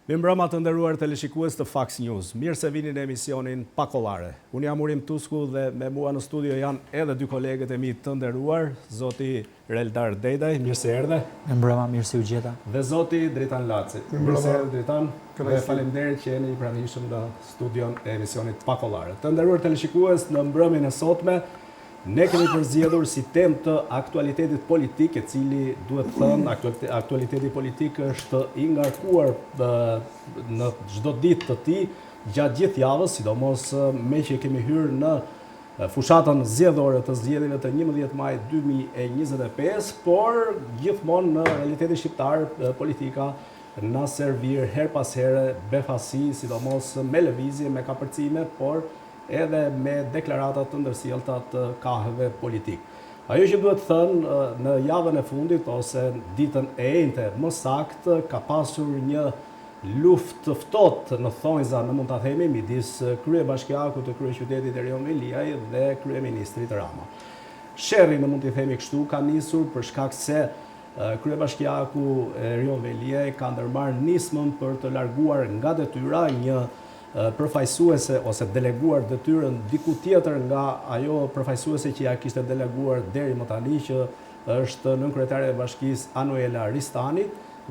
Mirëmbrëma të nderuar teleshikues të Fox News. Mirë se vini në emisionin Pa Kollare. Unë jam Urim Tusku dhe me mua në studio janë edhe dy kolegët e mi të nderuar, zoti Reldar Dedaj, mirë se erdhe. Mirëmbrëma, mirë se u gjeta. Dhe zoti Dritan Laci. Mirë se erdhe Dritan. Dhe faleminderit që jeni i pranishëm në studion e emisionit Pa Kollare. Të nderuar teleshikues, në mbrëmjen e sotme ne kemi përzgjedhur si temë të aktualitetit politik, e cili duhet thënë aktualiteti politik është i ngarkuar në çdo ditë të tij gjatë gjithë javës, sidomos me që kemi hyrë në fushatën zgjedhore të zgjedhjeve të 11 maj 2025, por gjithmonë në realitetin shqiptar politika na servir her pas here befasi, sidomos me lëvizje, me kapërcime, por edhe me deklaratat të ndërsjellta të kahëve politik. Ajo që duhet thënë në javën e fundit ose ditën e enjte më saktë ka pasur një luftë të ftohtë në thonjza, në mund ta themi, midis kryebashkiakut të kryeqytetit Erion Veliaj dhe kryeministrit Rama. Sherri, në mund t'i themi kështu, ka nisur për shkak se kryebashkiaku Erion Veliaj ka ndërmarrë nismën për të larguar nga detyra një përfaqësuese ose deleguar detyrën diku tjetër nga ajo përfaqësuese që ja kishte deleguar deri më tani, që është nënkryetare e bashkisë Anuela Ristani,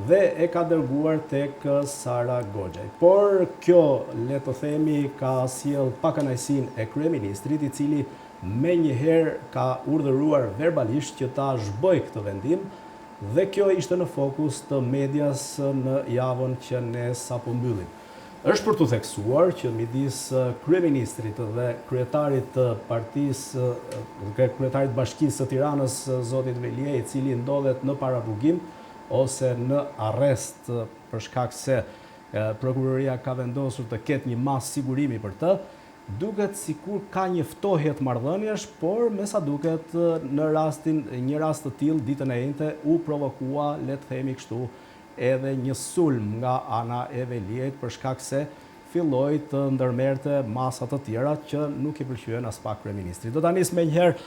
dhe e ka dërguar tek Sara Goxhaj. Por kjo, le të themi, ka sjell pakënaqësinë e kryeministrit, i cili menjëherë ka urdhëruar verbalisht që ta zhbojë këtë vendim, dhe kjo ishte në fokus të medias në javën që ne sapo mbyllim. Është për të theksuar që midis kryeministrit dhe kryetarit të partisë, kryetarit bashkisë së Tiranës, zotit Veliaj, i cili ndodhet në parabugim ose në arrest për shkak se prokuroria ka vendosur të ketë një masë sigurimi për të, duket sikur ka një ftohje të marrëdhënies, por me sa duket në një rast të tillë ditën e enjte u provokua, le të themi kështu, edhe një sulm nga ana e Veliajt për shkak se filloi të ndërmerte masa të tjera që nuk i pëlqyen as pak kryeministrit. Do ta nis menjëherë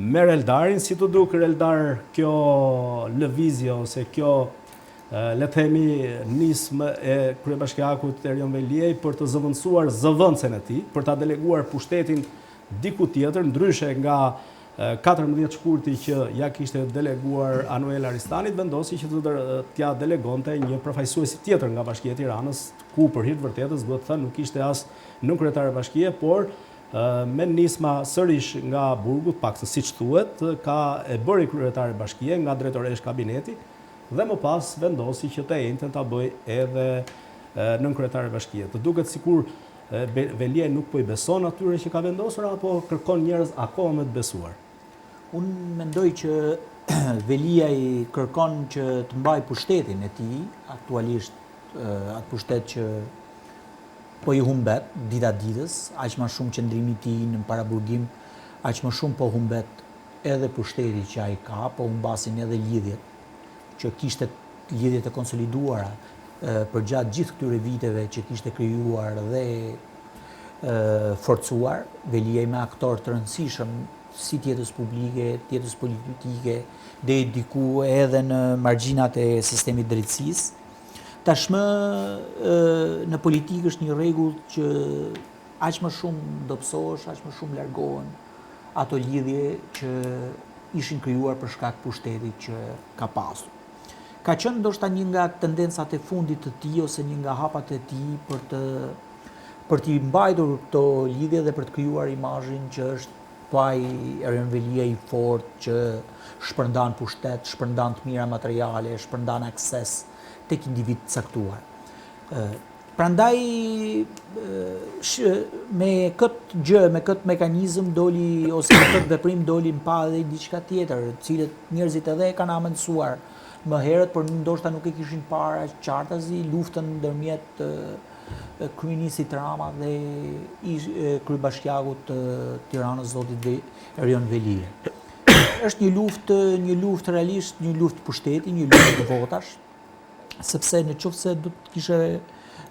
me Reldarin, si të duk Reldar kjo lëvizje ose kjo, le të themi, nismë e kryebashkiakut Erion Veliaj për të zëvendësuar zëvendësen e tij, për ta deleguar pushtetin diku tjetër, ndryshe nga 14 shkurti që ja kishte deleguar Anuela Ristanit, vendosi që t'ja delegonte një përfaqësues tjetër nga Bashkia e Tiranës, ku për hir të vërtetës duhet të thënë nuk ishte as nënkryetare bashkie, por me nisma sërish nga burgu, paktën siç thuhet, e bëri kryetare bashkie nga drejtoresh kabineti, dhe më pas vendosi që të enjten ta bëj edhe nënkryetare bashkie. Të duket sikur Veliaj nuk po i beson atyre që ka vendosur, apo kërkon njerëz akoma me të besuar? Unë mendoj që Veliaj kërkon që të mbaj pushtetin e tij, aktualisht atë pushtet që po i humbet dita ditës, aq më shumë qëndrimi i tij në paraburgim, aq më shumë po humbet edhe pushteti që ai ka, po humbasin edhe lidhjet që kishte, lidhjet e konsoliduara përgjatë gjithë këtyre viteve që kishte krijuar dhe forcuar. Veliaj me aktor të rëndësishëm si tjetës publike, tjetës politike, dhe diku edhe në margjinat e sistemit drejtësisë. Tashmë në politikë është një rregull që aq më shumë dobësohesh, aq më shumë largohen ato lidhje që ishin krijuar për shkak pushtetit që ka pasur. Ka qenë ndoshta një nga tendencat e fundit të tij ose një nga hapat e tij për t'i mbajtur këto lidhje dhe për të krijuar imazhin që është pai Erion Veliaj i fortë, që shpërndan pushtet, shpërndan të mira materiale, shpërndan akses tek individ caktuar. Prandaj me këtë gjë, me këtë mekanizëm doli, ose me këtë veprim doli në pa edhe diçka tjetër, cilët njerëzit edhe e kanë amendsuar më herët, por ndoshta nuk e kishin parë qartazi luftën ndërmjet kryeministit Rama dhe kryebashkiakut të Tiranës, zotit Erion Veliaj. është një luftë realisht, një luftë pushteti, një luftë të votash, sepse në qoftë se do të kishe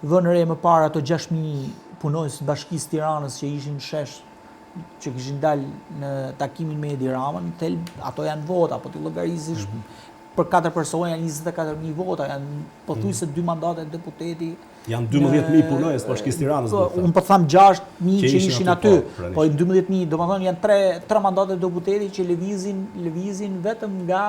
vënë re më parë ato 6.000 punonjës të Bashkisë Tiranës që ishin shesh, që kishin dalë në takimin me Edi Ramën, ato janë vota, po ti llogarisësh për 4 persona janë 24.000 vota, janë pothuajse 2 mandate deputeti. Janë 12.000 punonjës të Bashkisë Tiranës. Unë po tham 6.000 që ishin aty, po 12.000, domethënë janë 3 mandate deputeti që lëvizin vetëm nga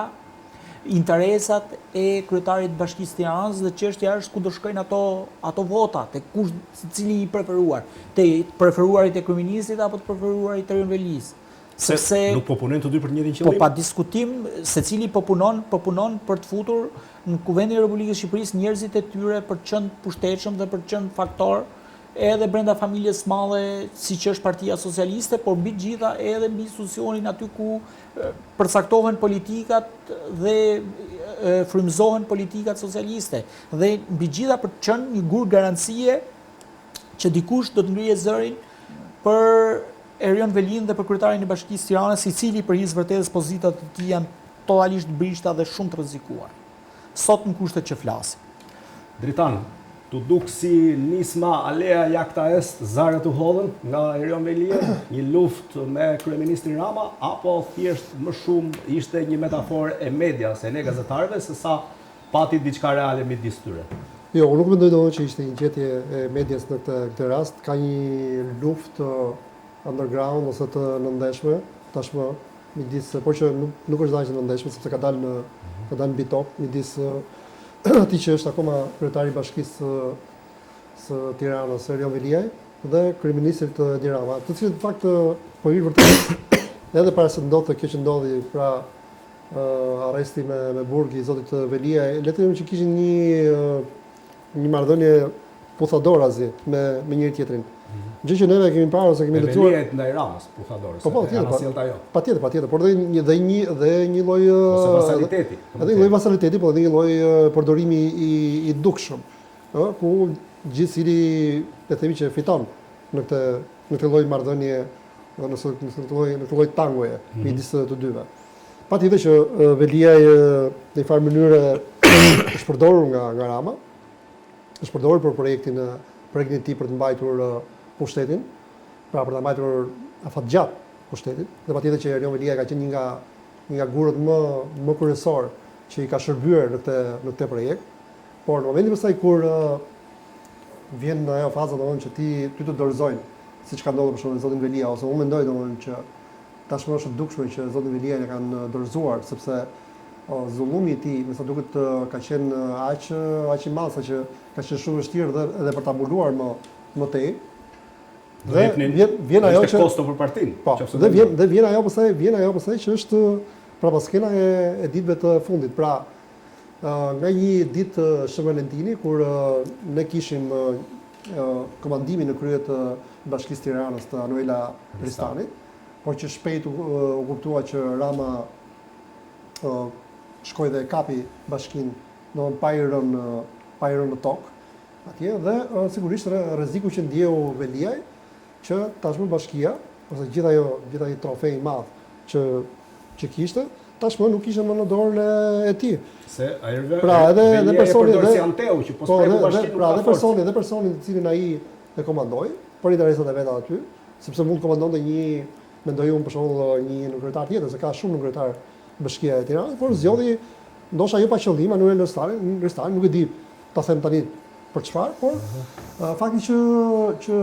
interesat e kryetarit të Bashkisë Tiranës dhe çështja është ku do shkojnë ato vota, tek kush secili i preferuar, te preferuarit e kryeministit apo të preferuarit të Velis. Sepse nuk po punojnë të dy për të njëjtin qëllim. Po pa diskutim, secili po punon për të futur në Kuvendin e Republikës së Shqipërisë njerëzit e tyre për të qenë pushtetshëm dhe për të qenë faktor edhe brenda familjes madhe siç është Partia Socialiste, por mbi gjitha edhe mbi institucionin aty ku përcaktohen politikat dhe frymëzohen politikat socialiste. Dhe mbi gjitha për të qenë një gur garancie që dikush do të ngrihet zërin për Erion Velin dhe për kryetarin e Bashkisë Tiranës, i cili për his vërtetës pozitat e tij janë totalisht brishta dhe shumë të rrezikuar. Sot në kushtet që flasim. Dritan, tu duk si nisma Alea Jakta Est Zare të hodhën nga Erion Velia, një luftë me kryeministrin Rama, apo thjesht më shumë ishte një metaforë e medias, e ne gazetarëve, se sa pati diçka reale midis tyre? Jo, unë nuk mendoj domosdoshmë që ishte një gjetje e medias në këtë rast, ka një luftë underground ose të nëndeshme, tashmë midis, por që nuk është dashje nëndeshme, sepse ka dalë në bitop, midis atij që është akoma kryetari i Bashkisë së Tiranës, Erion Veliaj, dhe kryeministrit Edi Rama, të cilët në fakt po hir vërtet edhe para se ndodhte kjo që ndodhi, pra arresti me burg i zotit Veliaj, le të themi që kishin një marrëdhënie puthadораzi me njëri tjetrin. Gjë që neve kemi parë ose kemi lexuar. Veliaj ndaj Ramës, puthadorës. Po, patjetër, por dhe një lloj ose vasaliteti. Edhe një lloj vasaliteti, po edhe një lloj përdorimi i dukshëm, ku gjithsesi le të themi që fiton në këtë lloj marrëdhënie, në këtë lloj tangoje midis të dyve. Patjetër që Veliaj në një farë mënyrë është përdorur nga Rama, është përdorur për projektin e tij për të mbajtur pushtetin, pra për të mbajtur afatgjatë pushtetin, dhe patjetër që Erion Velia ka qenë një nga gurët më kryesor që i ka shërbyer në këtë projekt, por në momentin pastaj kur vjen ajo faza domosdoshmë që ty të dorëzojnë, siç ka ndodhur për shembull zotin Velia, ose unë mendoj domosdoshmë që tashmë është e dukshme që zotin Velia e kanë dorëzuar, sepse zullumi i tij, me sa duket, ka qenë aq i madh sa që ka qenë shumë vështirë edhe për ta mbuluar më tej. Dhe vjen ajo që kosto për partinë. Po, dhe vjen ajo pastaj që është prapaskena e ditëve të fundit. Pra, nga një ditë Shën Valentini, kur ne kishim komandimin në krye të Bashkisë Tiranës të Anuela Ristanit, por që shpejt u kuptua që Rama shkoi dhe kapi bashkinë, domthonë pa i rënë në tokë atje, dhe sigurisht rreziku që ndjeu Veliaj që tashmë bashkia, ose gjithë ai trofej i madh që kishte, tashmë nuk ishte më në dorën e tij. Se ai edhe personi si Anteu që po spreku bashkinë. Pra, edhe personi të cilin ai e komandoi, për interesat e veta aty, sepse mund të komandonte mendoj unë për shembull një kryetar tjetër, se ka shumë kryetar Bashkia e Tiranës, por zgjodhi ndoshta jo pa qëllim Anuel Ristani, nuk e di ta them tani për çfarë, por fakti që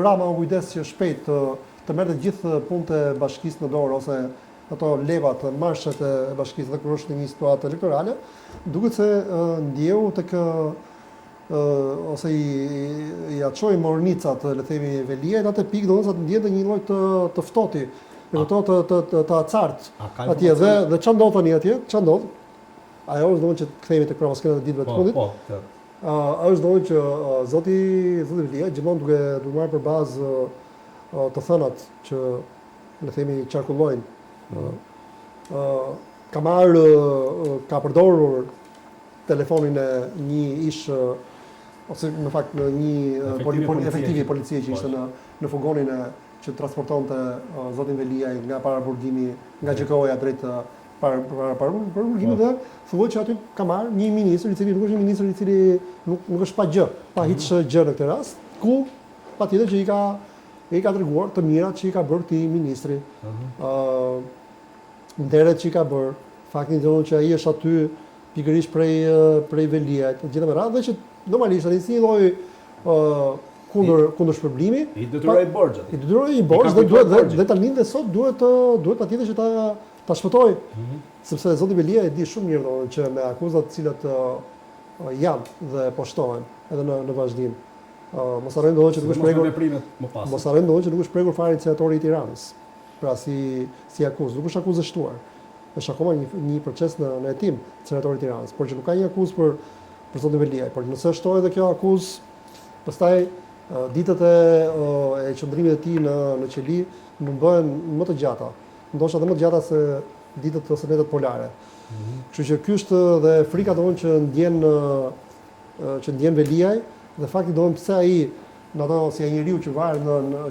Rama u kujdes që shpejt të merrte gjithë punët e bashkisë në dorë, ose ato levat, marshet e bashkisë, dhe kur është në një situatë elektorale, duket se ndjeu tek ose i aqoi mornicat, le të themi, Veliaj, në atë pikë domosdoshmë të ndjente një lloj të ftohti, të acartë atje, dhe ç'a ndodh tani atje? Ç'a ndodh? Ajo është domosdoshmë që kthehemi tek prapaskena e ditëve të fundit. Është domosdoshmë që zoti Veliaj gjithmonë duke marrë për bazë të thënat që, le të themi, qarkullojnë. Ka përdorur telefonin e një ish, ose në fakt në një efektivi policie që ishte në fugonin që transportonte zotin Veliaj nga paraburgimi, nga GKO-ja drejt paraburgimit dhe thuhet që aty ka marrë një ministër i cili nuk është një ministër i cili nuk është pa gjë, pa hiç gjë në këtë rast, ku patjetër që i ka treguar të mirat që i ka bërë këtij ministri. Nderet që i ka bërë, faktin që ai është aty pikërisht prej Veliajt, gjithë me radhë dhe që normalisht ai si lloj kundër shpërblimi. I detyroi borxhet. I detyroi borxh dhe tani dhe sot duhet patjetër që ta shpëtoj, sepse zoti Veliaj e di shumë mirë domethënë që me akuzat të cilat janë dhe po shtohen edhe në vazhdim. Mos harrojmë domethënë që nuk është prekur Mos harrojmë domethënë që nuk është prekur fare senatori i Tiranës. Pra si akuzë, nuk është akuzë e shtuar. Është akoma një proces në hetim senatori i Tiranës, por që nuk ka një akuzë për zotin Veliaj, por nëse shtohet edhe kjo akuzë, pastaj ditët e qëndrimit e tij në qeli mund bëhen më të gjata, ndoshta edhe më të gjata se ditët ose netët polare. Kështu që ky është dhe frika domthonjë që ndjen Veliaj dhe fakti domthonjë pse ai në ato si ai njeriu që varet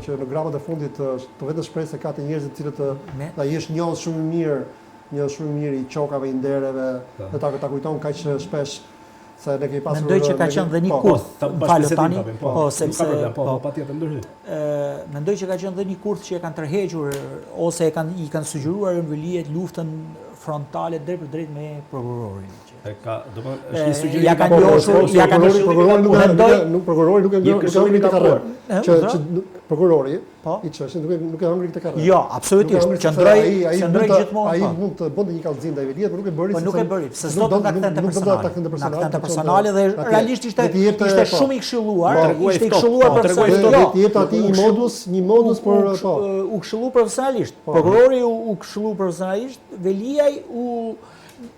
që në gramat e fundit të vetë shpreh se ka të njerëz të cilët ai është njohur shumë mirë i qokave, i ndereve, dhe ta kujton kaq shpesh. Mendoj që ka qenë dhe një kurth, falë tani, sepse patjetër ndërhy. Mendoj që ka qenë dhe një kurth që e kanë tërhequr ose i kanë sugjeruar Veliajt luftën frontale drejt për drejt me prokurorin. Është një sugjerim. Ja kanë njohur, prokurori nuk e ngri këtë karrierë. Që prokurori i çështën nuk e hangri këtë karrierë. Jo, absolutisht. Qëndroi gjithmonë. Ai mund të bënte një kallëzim ndaj Veliajt, por nuk e bëri. Po nuk e bëri, se s'do të kthente personale dhe realisht ishte shumë i këshilluar, i jep atij një modus për u këshillu profesionalisht. Prokurori u këshillu profesionalisht, Veliaj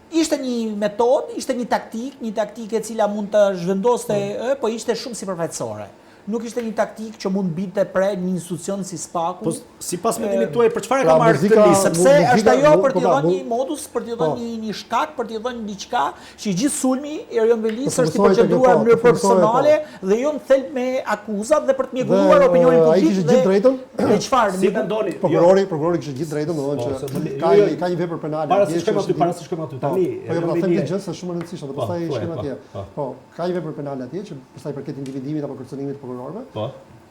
ishte një metodë, ishte një taktikë e cila mund të zhvendoste, po ishte shumë sipërfaqësore. Nuk ishte një taktikë që mund binte pre një institucion si SPAK-u. Po sipas mendimit tuaj për çfarë ka marrë këtë listë? Sepse është ajo për t'i dhënë një modus, për t'i dhënë një shkak, për t'i dhënë diçka që gjithë sulmi i Erion Velis është i proceduar në mënyrë profesionale dhe jo në thelb me akuzat dhe për të mjegulluar opinionin publik. Ai kishte gjithë drejtën. Dhe çfarë? Si mendoni? Prokurori kishte gjithë drejtën, domethënë që ka një vepër penale. Para se shkojmë aty tani. Po jo, ta them një gjë se është shumë e rëndësishme, dhe pastaj shkojmë atje. Po, ka një vepër penale atje që pastaj përket individimit apo kërcënimit të prokurorëve. Po.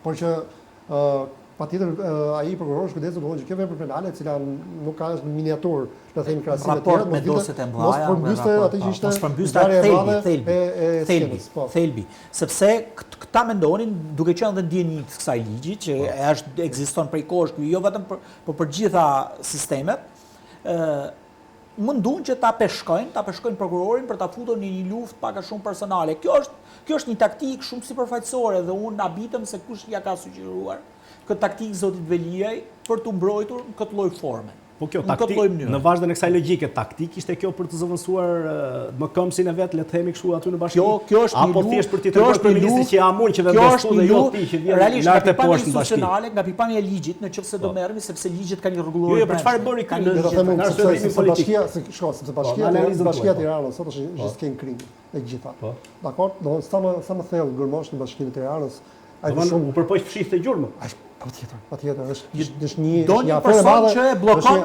Por që patjetër ai prokurori shkëndetës domethënë që kjo vepër penale e cila nuk ka as në miniaturë, le të themi krahasim me tjerë, me doset e mëdha, mos përmbyste atë që ishte thelbi, sepse këta mendonin, duke qenë dhe ndjenjit të kësaj ligji që ekziston prej kohësh, jo vetëm për gjitha sistemet, mundun që ta peshkojnë prokurorin për ta futur në një luftë pak a shumë personale. Kjo është një taktikë shumë sipërfaqësore dhe unë abitëm se kush ja ka sugjeruar këtë taktikë zotit Veliaj për të mbrojtur në këtë lloj forme. Po kjo taktikë në vazhdim e kësaj logjike, taktikë ishte kjo për të zëvendësuar më këmbësin e vet, le të themi kështu aty në bashki. Kjo është apo thjesht për t'i treguar kryeministrit që amun që vendosu dhe jo ti që vjen lart e poshtë në bashki. Nga pikpamja e ligjit, nëse do merremi sepse ligjet kanë një rregullim. Jo, për çfarë bëri kanë sepse bashkia e Tiranës sot është një skenë krimi e gjitha. Dakor? Do sa më thellë gërmosh në bashkinë e Tiranës, ai shumë u përpoq fshihte gjurmë. Patjetër, është një aferë e madhe që blokon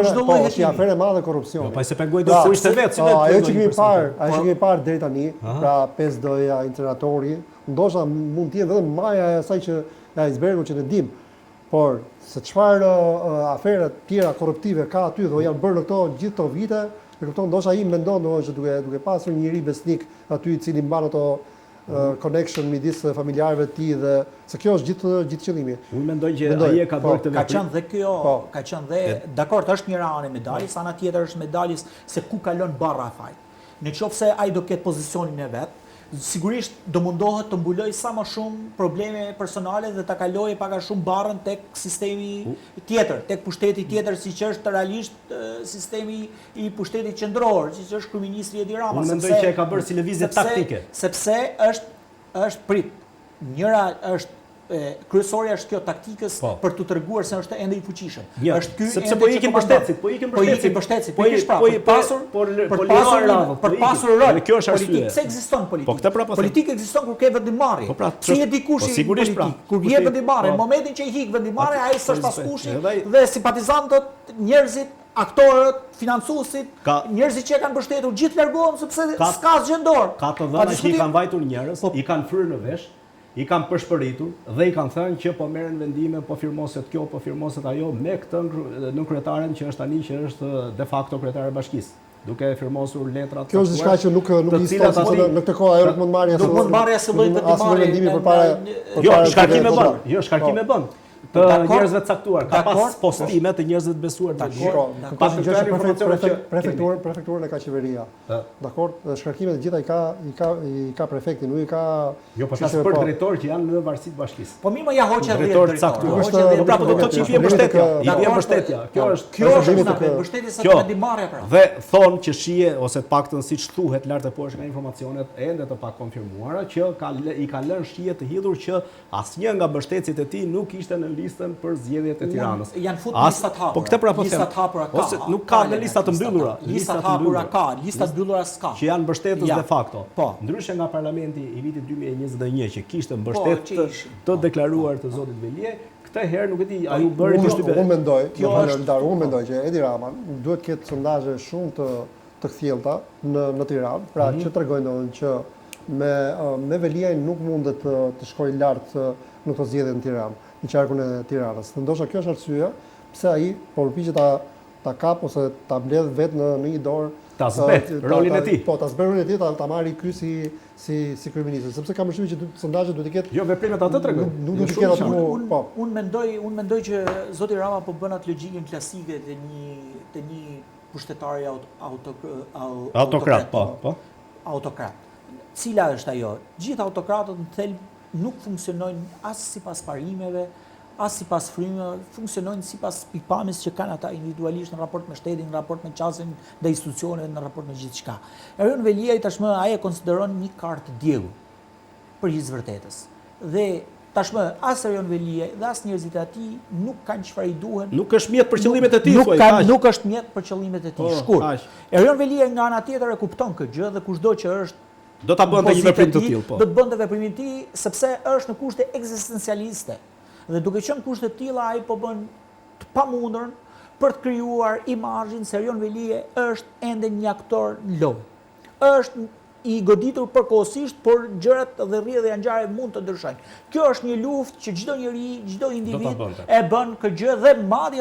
çdo lloj hetimi. Është aferë e madhe korrupsioni. Po se pengoj do kurishte vetë, si vetë. Ajo që kemi parë deri tani, pra 5D-ja, incineratori, ndoshta mund të jetë vetëm maja e asaj që e icebergut që ne dim. Por se çfarë afere të tjera korruptive ka aty dhe janë bërë në këto gjithë këto vite, e kupton, ndoshta ai mendon domosht që duke pasur një njerëz besnik aty i cili mban ato connection midis familjarëve të tij dhe se kjo është gjithë qëllimi. Unë mendoj që ai e ka bërë këtë veprim. Ka qenë dhe dakord, është njëra anë e medaljes, ana tjetër është medaljes se ku kalon barra e fajt. Nëse ai do ketë pozicionin e vet, sigurisht do mundohet të mbuloj sa më shumë probleme personale dhe ta kalojë pak a shumë barrën tek sistemi tjetër, tek pushteti tjetër siç është realisht sistemi i pushtetit qendror, siç është kryeministri Edi Rama. Unë mendoj që e ka bërë si lëvizje taktike. Sepse është prit. Njëra është kryesorja është kjo taktikës për të treguar se është ende i fuqishëm. Është ky sepse po ikin mbështetësit, për pasur rol. Kjo është arsye. Pse ekziston politikë? Po këtë pra po them. Politikë ekziston kur ke vendimarrje. Si e dikush i politikë, kur je vendimarrje, në momentin që i hik vendimarrje, ai s'është askushi dhe simpatizantët, njerëzit, aktorët, financuesit, njerëzit që e kanë mbështetur gjithë largohen sepse s'ka asgjë dorë. Ka të dhëna që i kanë vajtur njerëz, i kanë fryrë në vesh, i kanë përshpëritur dhe i kanë thënë që po merren vendime, po firmoset kjo, po firmoset ajo me këtë nënkryetaren që është tani që është de facto kryetare e bashkisë. Duke firmosur letrat. Kjo është diçka që nuk ekziston në këtë kohë, ajo nuk mund marrja se lloj vendimi përpara. Jo, shkarkim e bën. Të njerëzve të caktuar, ka pas postime të njerëzve të besuar të gjithë. Pas prefekturën e ka qeveria. Dakor, shkarkimet e gjitha i ka prefekti, nuk i ka. Jo, po flas për drejtor që janë në varësi të bashkisë. Po mirë, ja hoqë drejtor të caktuar. Pra po do të thotë që i vjen mbështetja, i vjen mbështetja. Kjo është mbështetja sa vendimarrja pra. Dhe thonë që shije ose të paktën siç thuhet lart e poshtë nga informacionet ende të pakonfirmuara që i ka lënë shije të hidhur që asnjë nga mbështetësit e tij nuk ishte në listën për zgjedhjet e Tiranës. Janë futur listat hapura. Po këtë pra po them. Listat hapura ka. Ose nuk ka në lista të mbyllura. Listat hapura ka, listat mbyllura s'ka. Që janë mbështetës de facto. Po. Ndryshe nga parlamenti i vitit 2021 që kishte mbështetë të deklaruar të zotit Velie, këtë herë nuk e di, ai u bëri përshtypje. Unë mendoj që Edi Rama duhet të ketë sondazhe shumë të kthjellta në Tiranë, pra që tregojnë që me Veliajn nuk mundet të shkojë lart në këto zgjedhje në Tiranë, në qarkun e Tiranës. Ndoshta kjo është arsyeja pse ai po përpiqet ta kap ose ta mbledh vetë në një dorë ta zbet rolin e tij. Po, ta zbet rolin e tij, ta marrë ky si kryeminist, sepse kam përshtypjen që sondazhet duhet të ketë. Jo, veprimet atë tregojnë. Nuk duhet të ketë atë. Po. Unë mendoj që zoti Rama po bën atë logjikën klasike të një pushtetari autokrat, po. Autokrat. Cila është ajo? Gjithë autokratët në thelb nuk funksionojnë as sipas parimeve, as sipas frymëve, funksionojnë sipas pikpamjes që kanë ata individualisht në raport me shtetin, në raport me qasjen dhe institucionet, në raport me gjithçka. Erion Veliaj tashmë ai e konsideron një kartë djegu për hir të vërtetës. Dhe tashmë as Erion Veliaj dhe as njerëzit e tij nuk kanë çfarë i duhen. Nuk është mjet për qëllimet e tij, Nuk është mjet për qëllimet e tij. Shkurt. Erion Veliaj nga ana tjetër e kupton këtë gjë dhe kushdo që është do ta bënte një veprim të tillë, po. Do të bënte veprimin e tij sepse është në kushte ekzistencialiste. Dhe duke qenë kushte të tilla ai po bën të pamundurën për të krijuar imazhin se Erion Veliaj është ende një aktor në lojë. Është i goditur përkohësisht, por gjërat dhe rrjedhja dhe angjarë mund të ndryshojnë. Kjo është një luftë që çdo njeri, çdo individ e bën këtë gjë dhe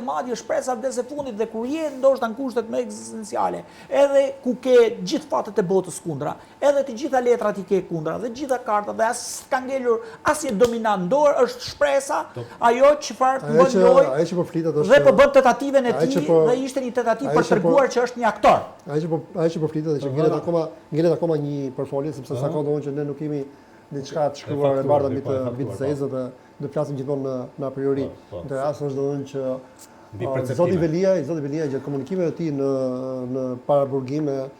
madje shpresa vdes e fundit dhe kur je ndoshta në kushtet më ekzistenciale, edhe ku ke gjithë fatet e botës kundra, edhe të gjitha letrat i ke kundra dhe gjitha kartat dhe as ka ngelur asnjë dominant dorë, është shpresa ajo çfarë bën lojë. Ai që po flitet është. Dhe po bën tentativen e tij dhe ishte një tentativë për treguar që është një aktor. Ai që po flitet që ngjelet akoma një përfolje sepse sa kohë që ne nuk kemi diçka të shkruar e bardha mbi të zezë dhe do flasim gjithmonë në a priori. Në rast është domthonjë që zoti Veliaj gjatë komunikimeve të tij në paraburgime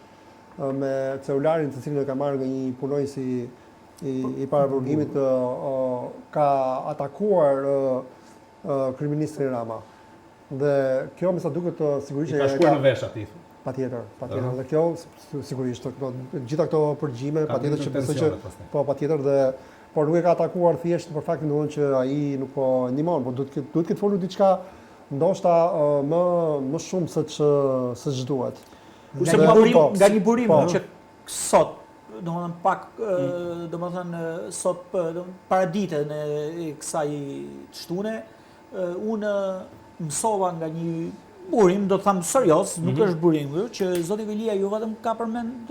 me celularin të cilin e ka marrë nga një punonjës i paraburgimit ka atakuar kryeministrin Rama. Dhe kjo me sa duket sigurisht ka shkuar në vesh aty. Patjetër. Dhe kjo sigurisht gjitha këto përgjime, patjetër që besoj që po patjetër dhe por nuk e ka atakuar thjesht për faktin që ai nuk po ndihmon, por duhet të folur diçka ndoshta më shumë se ç'duhet. Nga një burim që sot, domethënë pak sot para ditën e kësaj shtune, unë mësova nga një burim, do të thamë serioz, nuk është burim, që zoti Veliaj jo vetëm ka përmend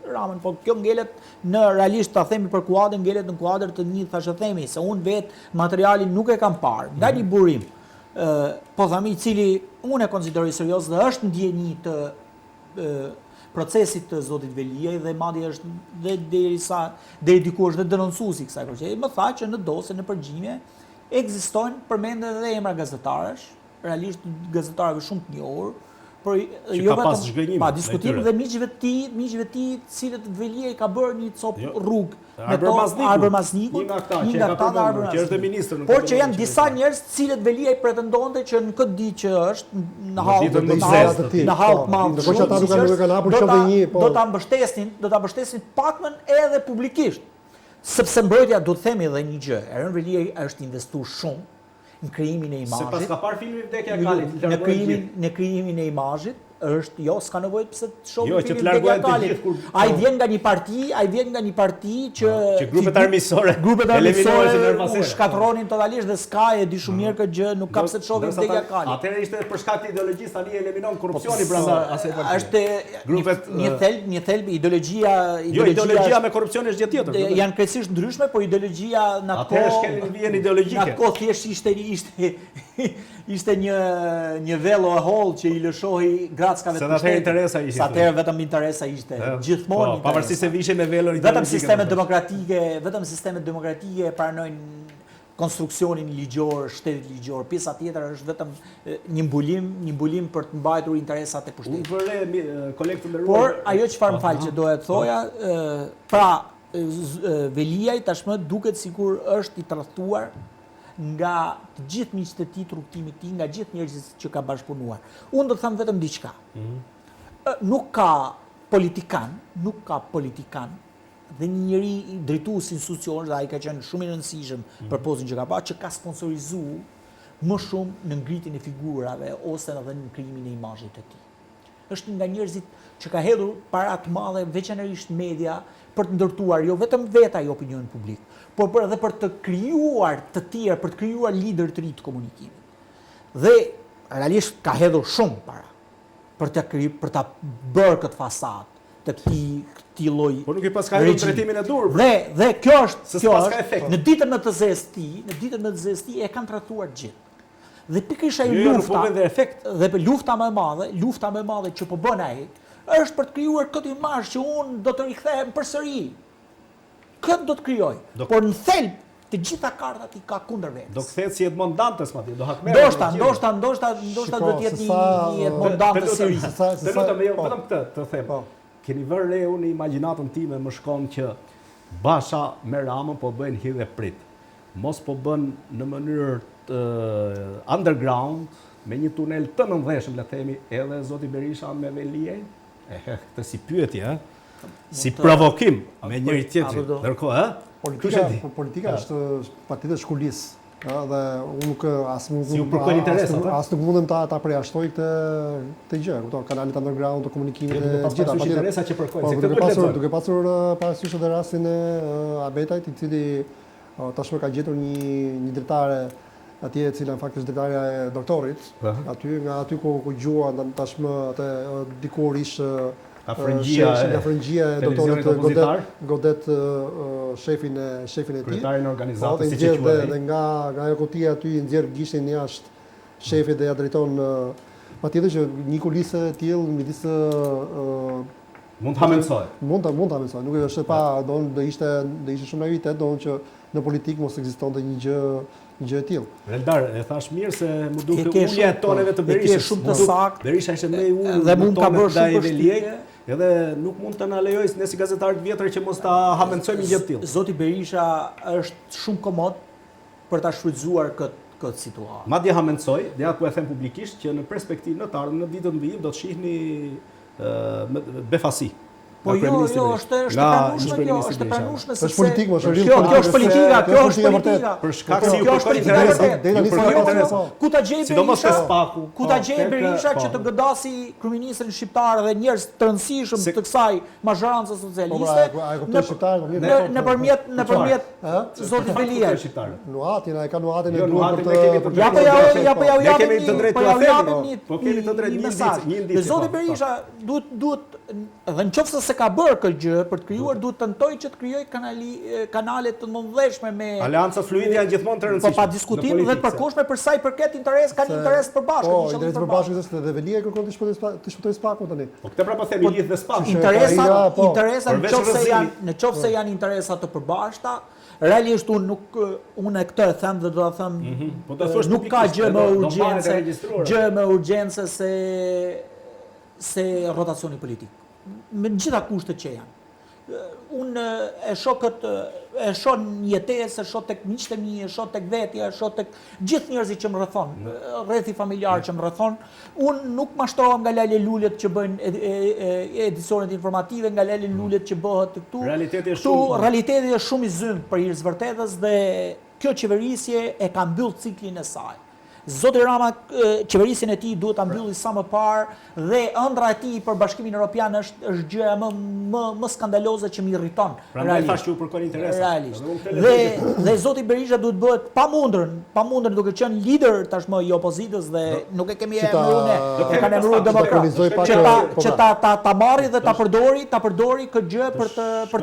Ramën, po kjo ngelet në realisht ta themi për kuadër, ngelet në kuadër të një thashë themi, se unë vetë materialin nuk e kam parë, nga një burim, po thami i cili unë e konsideroj serioz dhe është ndjenjë të procesit të zotit Veliaj dhe madje është dhe deri diku është dhe denoncuesi kësaj gjë. Më tha që në dosje, në përgjigje ekzistojnë përmendën edhe emra gazetarësh, realisht gazetarëve shumë të njohur, Por Që jo ka pas vetëm zhgënjime pa ndaj diskutim tyre. dhe miqve ti, cilët Velia i ka bërë një cop rrugë Arbër Mazniku, Arbër Maznikut, një nga këta një që e nga ka këta dhe përmendur, Arbër që është dhe Mazniku. ministër në Por që kabinetin janë disa qeverisor. njerëz cilët Velia i pretendonte që në këtë ditë që është në ditën më hall zezë të tij. në hall të madh. Ndërkohë që ata nuk kanë hapur qoftë një, po. Do ta mbështesin pakmën edhe publikisht. Sepse mbrojtja do të themi edhe një gjë, Eren Velia është investuar shumë në krijimin e Se pas imazhit. ka parë filmin Vdekja e Kalit, Në krijimin e imazhit është s'ka nevojë pse të shohim Jo, që filmin të largohen Vdekja e të Kalit. gjithë kur- Ai vjen nga një parti që grupet armiqësore grupet eliminohen si armiqësore nervasere. u shkatronin totalisht dhe s'ka e di shumë mirë këtë gjë, nuk ka pse të shohim Ndërsa Vdekja e Kalit. Atëherë ishte për shkak të ideologjisë, tani eliminon korrupsioni brenda asaj partie. Është Grupet, një thelb ideologjia Jo, ideologjia me korrupsion është gjë tjetër. janë krejtësisht ndryshme, po ideologjia në atë Atëherë kohë shkelin vjen në ideologjike. atë kohë thjesht ishte një vello e holl që i lëshohi grackave Se të atëherë shtetit. interesa ishte. Sa atëherë vetëm interesa ishte gjithmonë. Po, pavarësisht se vishin me velon Vetëm ideologjike. sistemet demokratike pranojnë konstruksionin ligjor, shtetit ligjor. Pjesa tjetër është vetëm një mbulim për të mbajtur interesat e Unë pushtetit. vëre kolegë të nderuar. Por ajo çfarë më fal që doja të thoja, pra Veliaj tashmë duket sikur është i tradhtuar nga të gjithë miqtë e tij, rrugtimit të tij, nga gjithë njerëzit që ka bashkëpunuar. Unë do të them vetëm diçka. Nuk ka politikan dhe një njeri drejtues institucionesh, dhe ai ka qenë shumë i rëndësishëm për postën që ka pasur, që ka sponsorizuar më shumë në ngritjen e figurave ose edhe në krijimin e imazhit të tij. Është nga njerëzit që ka hedhur para të madhe, veçanërisht media, për të ndërtuar jo vetëm vetë ai opinionin publik, por edhe për të krijuar të tjerë, për të krijuar lider të ri të komunikimit. Dhe realisht ka hedhur shumë para për ta bërë këtë fasadë të këtij lloji. Po nuk i paska hedhur drejtimin e dur. Dhe kjo Se është s'paska efekt. në ditën më të zezë ti, e kanë trajtuar gjithë. Dhe pikërisht ajo Jo, nuk lufta po vjen dhe efekt. dhe lufta më e madhe që po bën ai është për të krijuar këtë imazh që unë do të rikthehem përsëri. Këtë do të krijoj. Por në thelb të gjitha kartat i ka kundër vetes. Do kthehet si Edmond Dantes madje, do hakmer. Ndoshta do të jetë një Edmond Dantes seri. Të lutem jo vetëm këtë të them. Keni vënë re unë imagjinatën time më shkon që Basha me Ramën po bëjnë hidhe prit. Mos po bën në mënyrë underground me një tunel të nëndheshëm, le të themi, edhe zoti Berisha me Veliaj. Këtë si pyetje, si provokim me njëri tjetrin. Ndërkohë, Politika është partitë shkulisë. Dhe unë nuk as nuk mundem ta përjashtoj këtë gjë, kupton, kanalet underground të komunikimit të gjitha interesa që përkojnë, se këtë po lexoj. Duke pasur parasysh edhe rastin e Abetajt, i cili tashmë ka gjetur një dritare atje e cila në fakt është dritarja e doktorit, nga aty ku gjua tashmë atë dikur ishte nga frëngjia e doktorit godet shefin e tij. Kryetarin e organizatës, siç e quajnë. Dhe nga ajo kutia aty i nxjerr gishtin jashtë shefit dhe ja drejton patjetër që një kulisë e tillë midis mund ta mençoj. Mund ta mençoj. Nuk është pa, do ishte shumë naivitet, që në politikë mos ekzistonte një gjë e tillë. Eldar, e thash mirë se më duket ulja e toneve të Berishës. Shumë të saktë. Berisha ishte më i ulur dhe mund ka bërë shumë përshtypje. Edhe nuk mund të na lejoj ne si gazetarë të vjetër që mos ta hamencojmë një gjë të tillë. Zoti Berisha është shumë komod për ta shfrytzuar këtë situatë. Madje hamencoj, dhe ja ku e them publikisht që në perspektivë në të ardhmen në ditën e vijim do të shihni befasi. Po jo, është pranueshme se është politikë, kjo është politika. Për shkak se ju përkon interesa. Ku ta gjej Berisha? Ku ta gjej Berisha që të godasi kryeministrin shqiptar dhe njerëz të rëndësishëm të kësaj mazhorancë socialiste nëpërmjet zotit Veliaj. Nuhatin, ai ka nuhatin e duhur Ja kemi të drejtë të themi. Po kemi të drejtë një ditë. Zoti Berisha duhet dhe nëse se ka bërë këtë gjë për të krijuar, duhet të tentojë që të krijojë kanale të mëndhshme me aleanca fluide janë gjithmonë të rëndësishme. Po pa diskutim dhe të përkohshme për sa i përket kanë interes përbashkët. Po, interes përbashkët është dhe Velia kërkon të shpëtojë SPAK-un tani. Po këtë pra po themi lidh dhe SPAK. Interesa nëse janë interesa të përbashkëta, realisht unë këtë e them dhe do ta them, nuk ka gjë më urgjencë se se rotacioni politik. Me gjitha kushtet që janë. Unë e shoh në jetesë, e shoh tek miqtë e mi, e shoh tek vetja, e shoh tek gjithë njerëzit që më rrethon, rrethi familjar që më rrethon. Unë nuk mashtrohem nga lale lulet që bëjnë edicionet informative, nga lale lulet që bëhet këtu. Realiteti është shumë i zymë për hir të vërtetës dhe kjo qeverisje e ka mbyll ciklin e saj. Zoti Rama qeverisjen e tij duhet ta mbylli sa më parë dhe ëndra e tij për Bashkimin Evropian është gjëja më skandaloze që më irriton. Prandaj thash që u përkon interesa. Dhe zoti Berisha duhet bëhet pamundër duke qenë lider tashmë i opozitës dhe nuk e kemi emëruar ne. E kanë emëruar demokratë. Që ta marrë dhe ta përdori këtë gjë për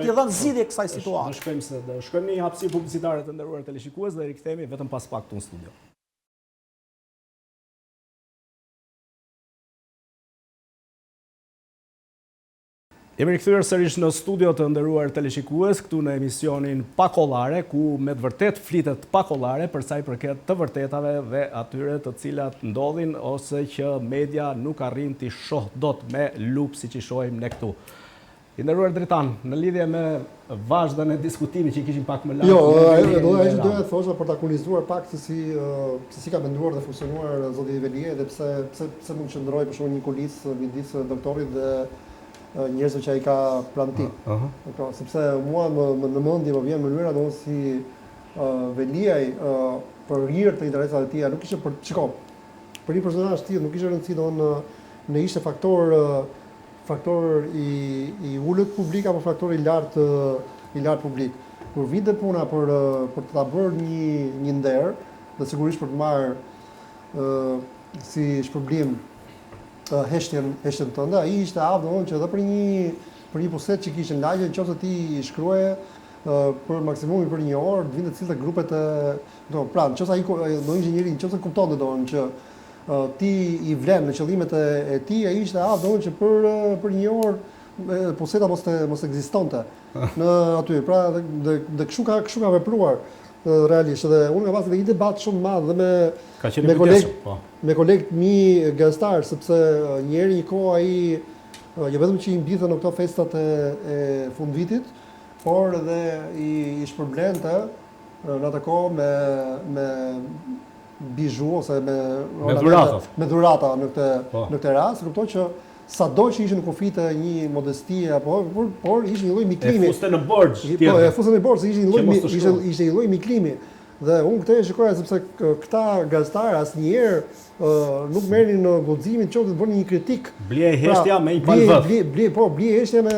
t'i dhënë zgjidhje kësaj situate. Do shkojmë në një hapësirë publicitare të nderuar teleshikues dhe rikthehemi vetëm pas pak këtu në studio. Jemi rikthyer sërish në studio të nderuar teleshikues këtu në emisionin Pakollare, ku me të vërtet flitet pakollare për sa i përket të vërtetave dhe atyre të cilat ndodhin ose që media nuk arrin t'i shoh dot me lup siç i shohim ne këtu. I nderuar dritan, në lidhje me vazhdën e diskutimit që i kishim pak më lart. Doja të thosha për ta kunizuar pak se si ka menduar dhe funksionuar zoti Velie dhe pse mund të qëndroj për shkak një kulisë midis doktorit dhe njerëzve që ai ka pranë tij. Sepse mua në mendje më vjen mënyra domos si Veliaj për hir të interesave të tij, nuk ishte për çiko. Për një personazh të tillë nuk ishte rëndësi në ishte faktor i ulët publik apo faktor i lartë publik. Kur vinte puna për të ta bërë një nder, dhe sigurisht për të marrë si shpërblim heshtjen tënde, ai ishte avdhon që edhe për një puset që kishte në lagje, nëse ti shkruaje për maksimumin për një orë, të vinte të cilët grupet nëse ai do ishte njëri, nëse kuptonte që ti i vlen në qëllimet e tij, ai ishte avdhon që për një orë puseta mos ekzistonte në aty. Pra dhe kështu ka vepruar realisht. Dhe unë kam pasur një debat shumë madh dhe me kolegët mi gazetar, sepse një kohë ai jo vetëm që i mbitën në këto festat e fundvitit, por edhe i shpërblente në atë kohë me bizhu ose me dhurata në këtë rast, kuptoj që sado që ishin në kufite një modestie apo por ishte një lloj miklimi. E fuste në borxh. E fuste në borxh, ishte një lloj miklimi. Dhe unë këtë e shikoja sepse këta gazetarë asnjëherë nuk merrnin në guximin qoftë të bënin një kritik. Blie heshtja me një palvët. Blie heshtja me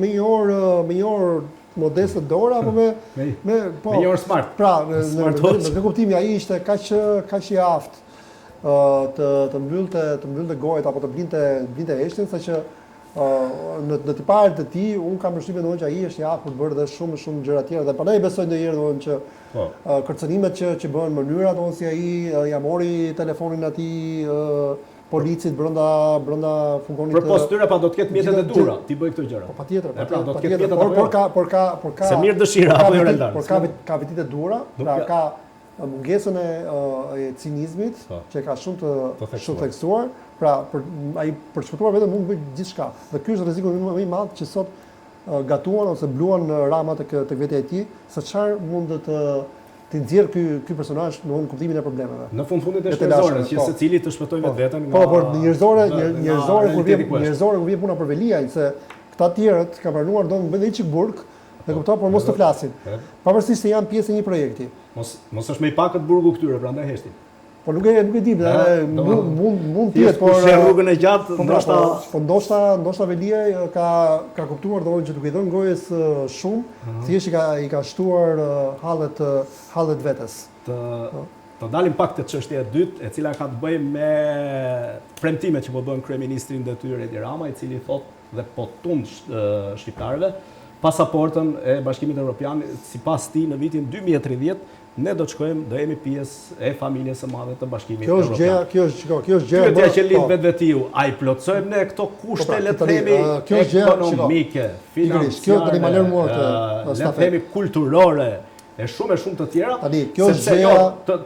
një orë modeste dora apo me një orë smart. Pra, në kuptimin ai ishte kaq i aftë të mbyllte gojët apo të blinte heshtjen, saqë në tipare të tij unë kam përshtypjen që ai është i aftë për bërë dhe shumë gjëra të tjera dhe prandaj besoj ndonjëherë që kërcënimet që bëhen në mënyra si ai ja mori telefonin atij policit brenda fungonit. Për postyra pa do të ketë mjetet e dura, ti bëj këto gjëra. Po patjetër. Do të ketë mjetet por ka se mirë dëshira apo jo real. Por ka vetitë dura, pra ka mungesën e cinizmit që ka shumë të theksuar, pra ai për shpëtuar vetëm mund të bëjë gjithçka. Dhe ky është rreziku më i madh që sot gatuan ose bluan Rama tek vetja e tij, se çfarë mund të nxjerr ky personazh në kuptimin e problemeve. Në fundit e shpenzorës që secili të shpëtojë vetveten nga. Po, njerëzore kur vjen puna për Veliajn, se këta të tjerët kanë planuar do të bëjnë një çik burg, e kuptoj, por mos të flasin. Pavarësisht se janë pjesë e një projekti. Mos është më i pakët burgu këtyre, prandaj heshtin. Po nuk e di, mund të jetë, por rrugën e gjatë, ndoshta Veliaj ka kuptuar që duke i dhënë gojës shumë, thjesht i ka shtuar hallet vetes. Të dalim pak te çështja e dytë, e cila ka të bëjë me premtimet që po bën kryeministri në detyrë Edi Rama, i cili thotë dhe po tund shqiptarëve pasaportën e Bashkimit Evropian, sipas tij në vitin 2030 ne do të shkojmë, do jemi pjesë e familjes së madhe të Bashkimit Evropian. Kjo është gjë. Pyetja që lidh vetvetiu, a i plotësojmë ne këto kushte le të themi ekonomike, financiare, le të themi kulturore, e shumë të tjera, sepse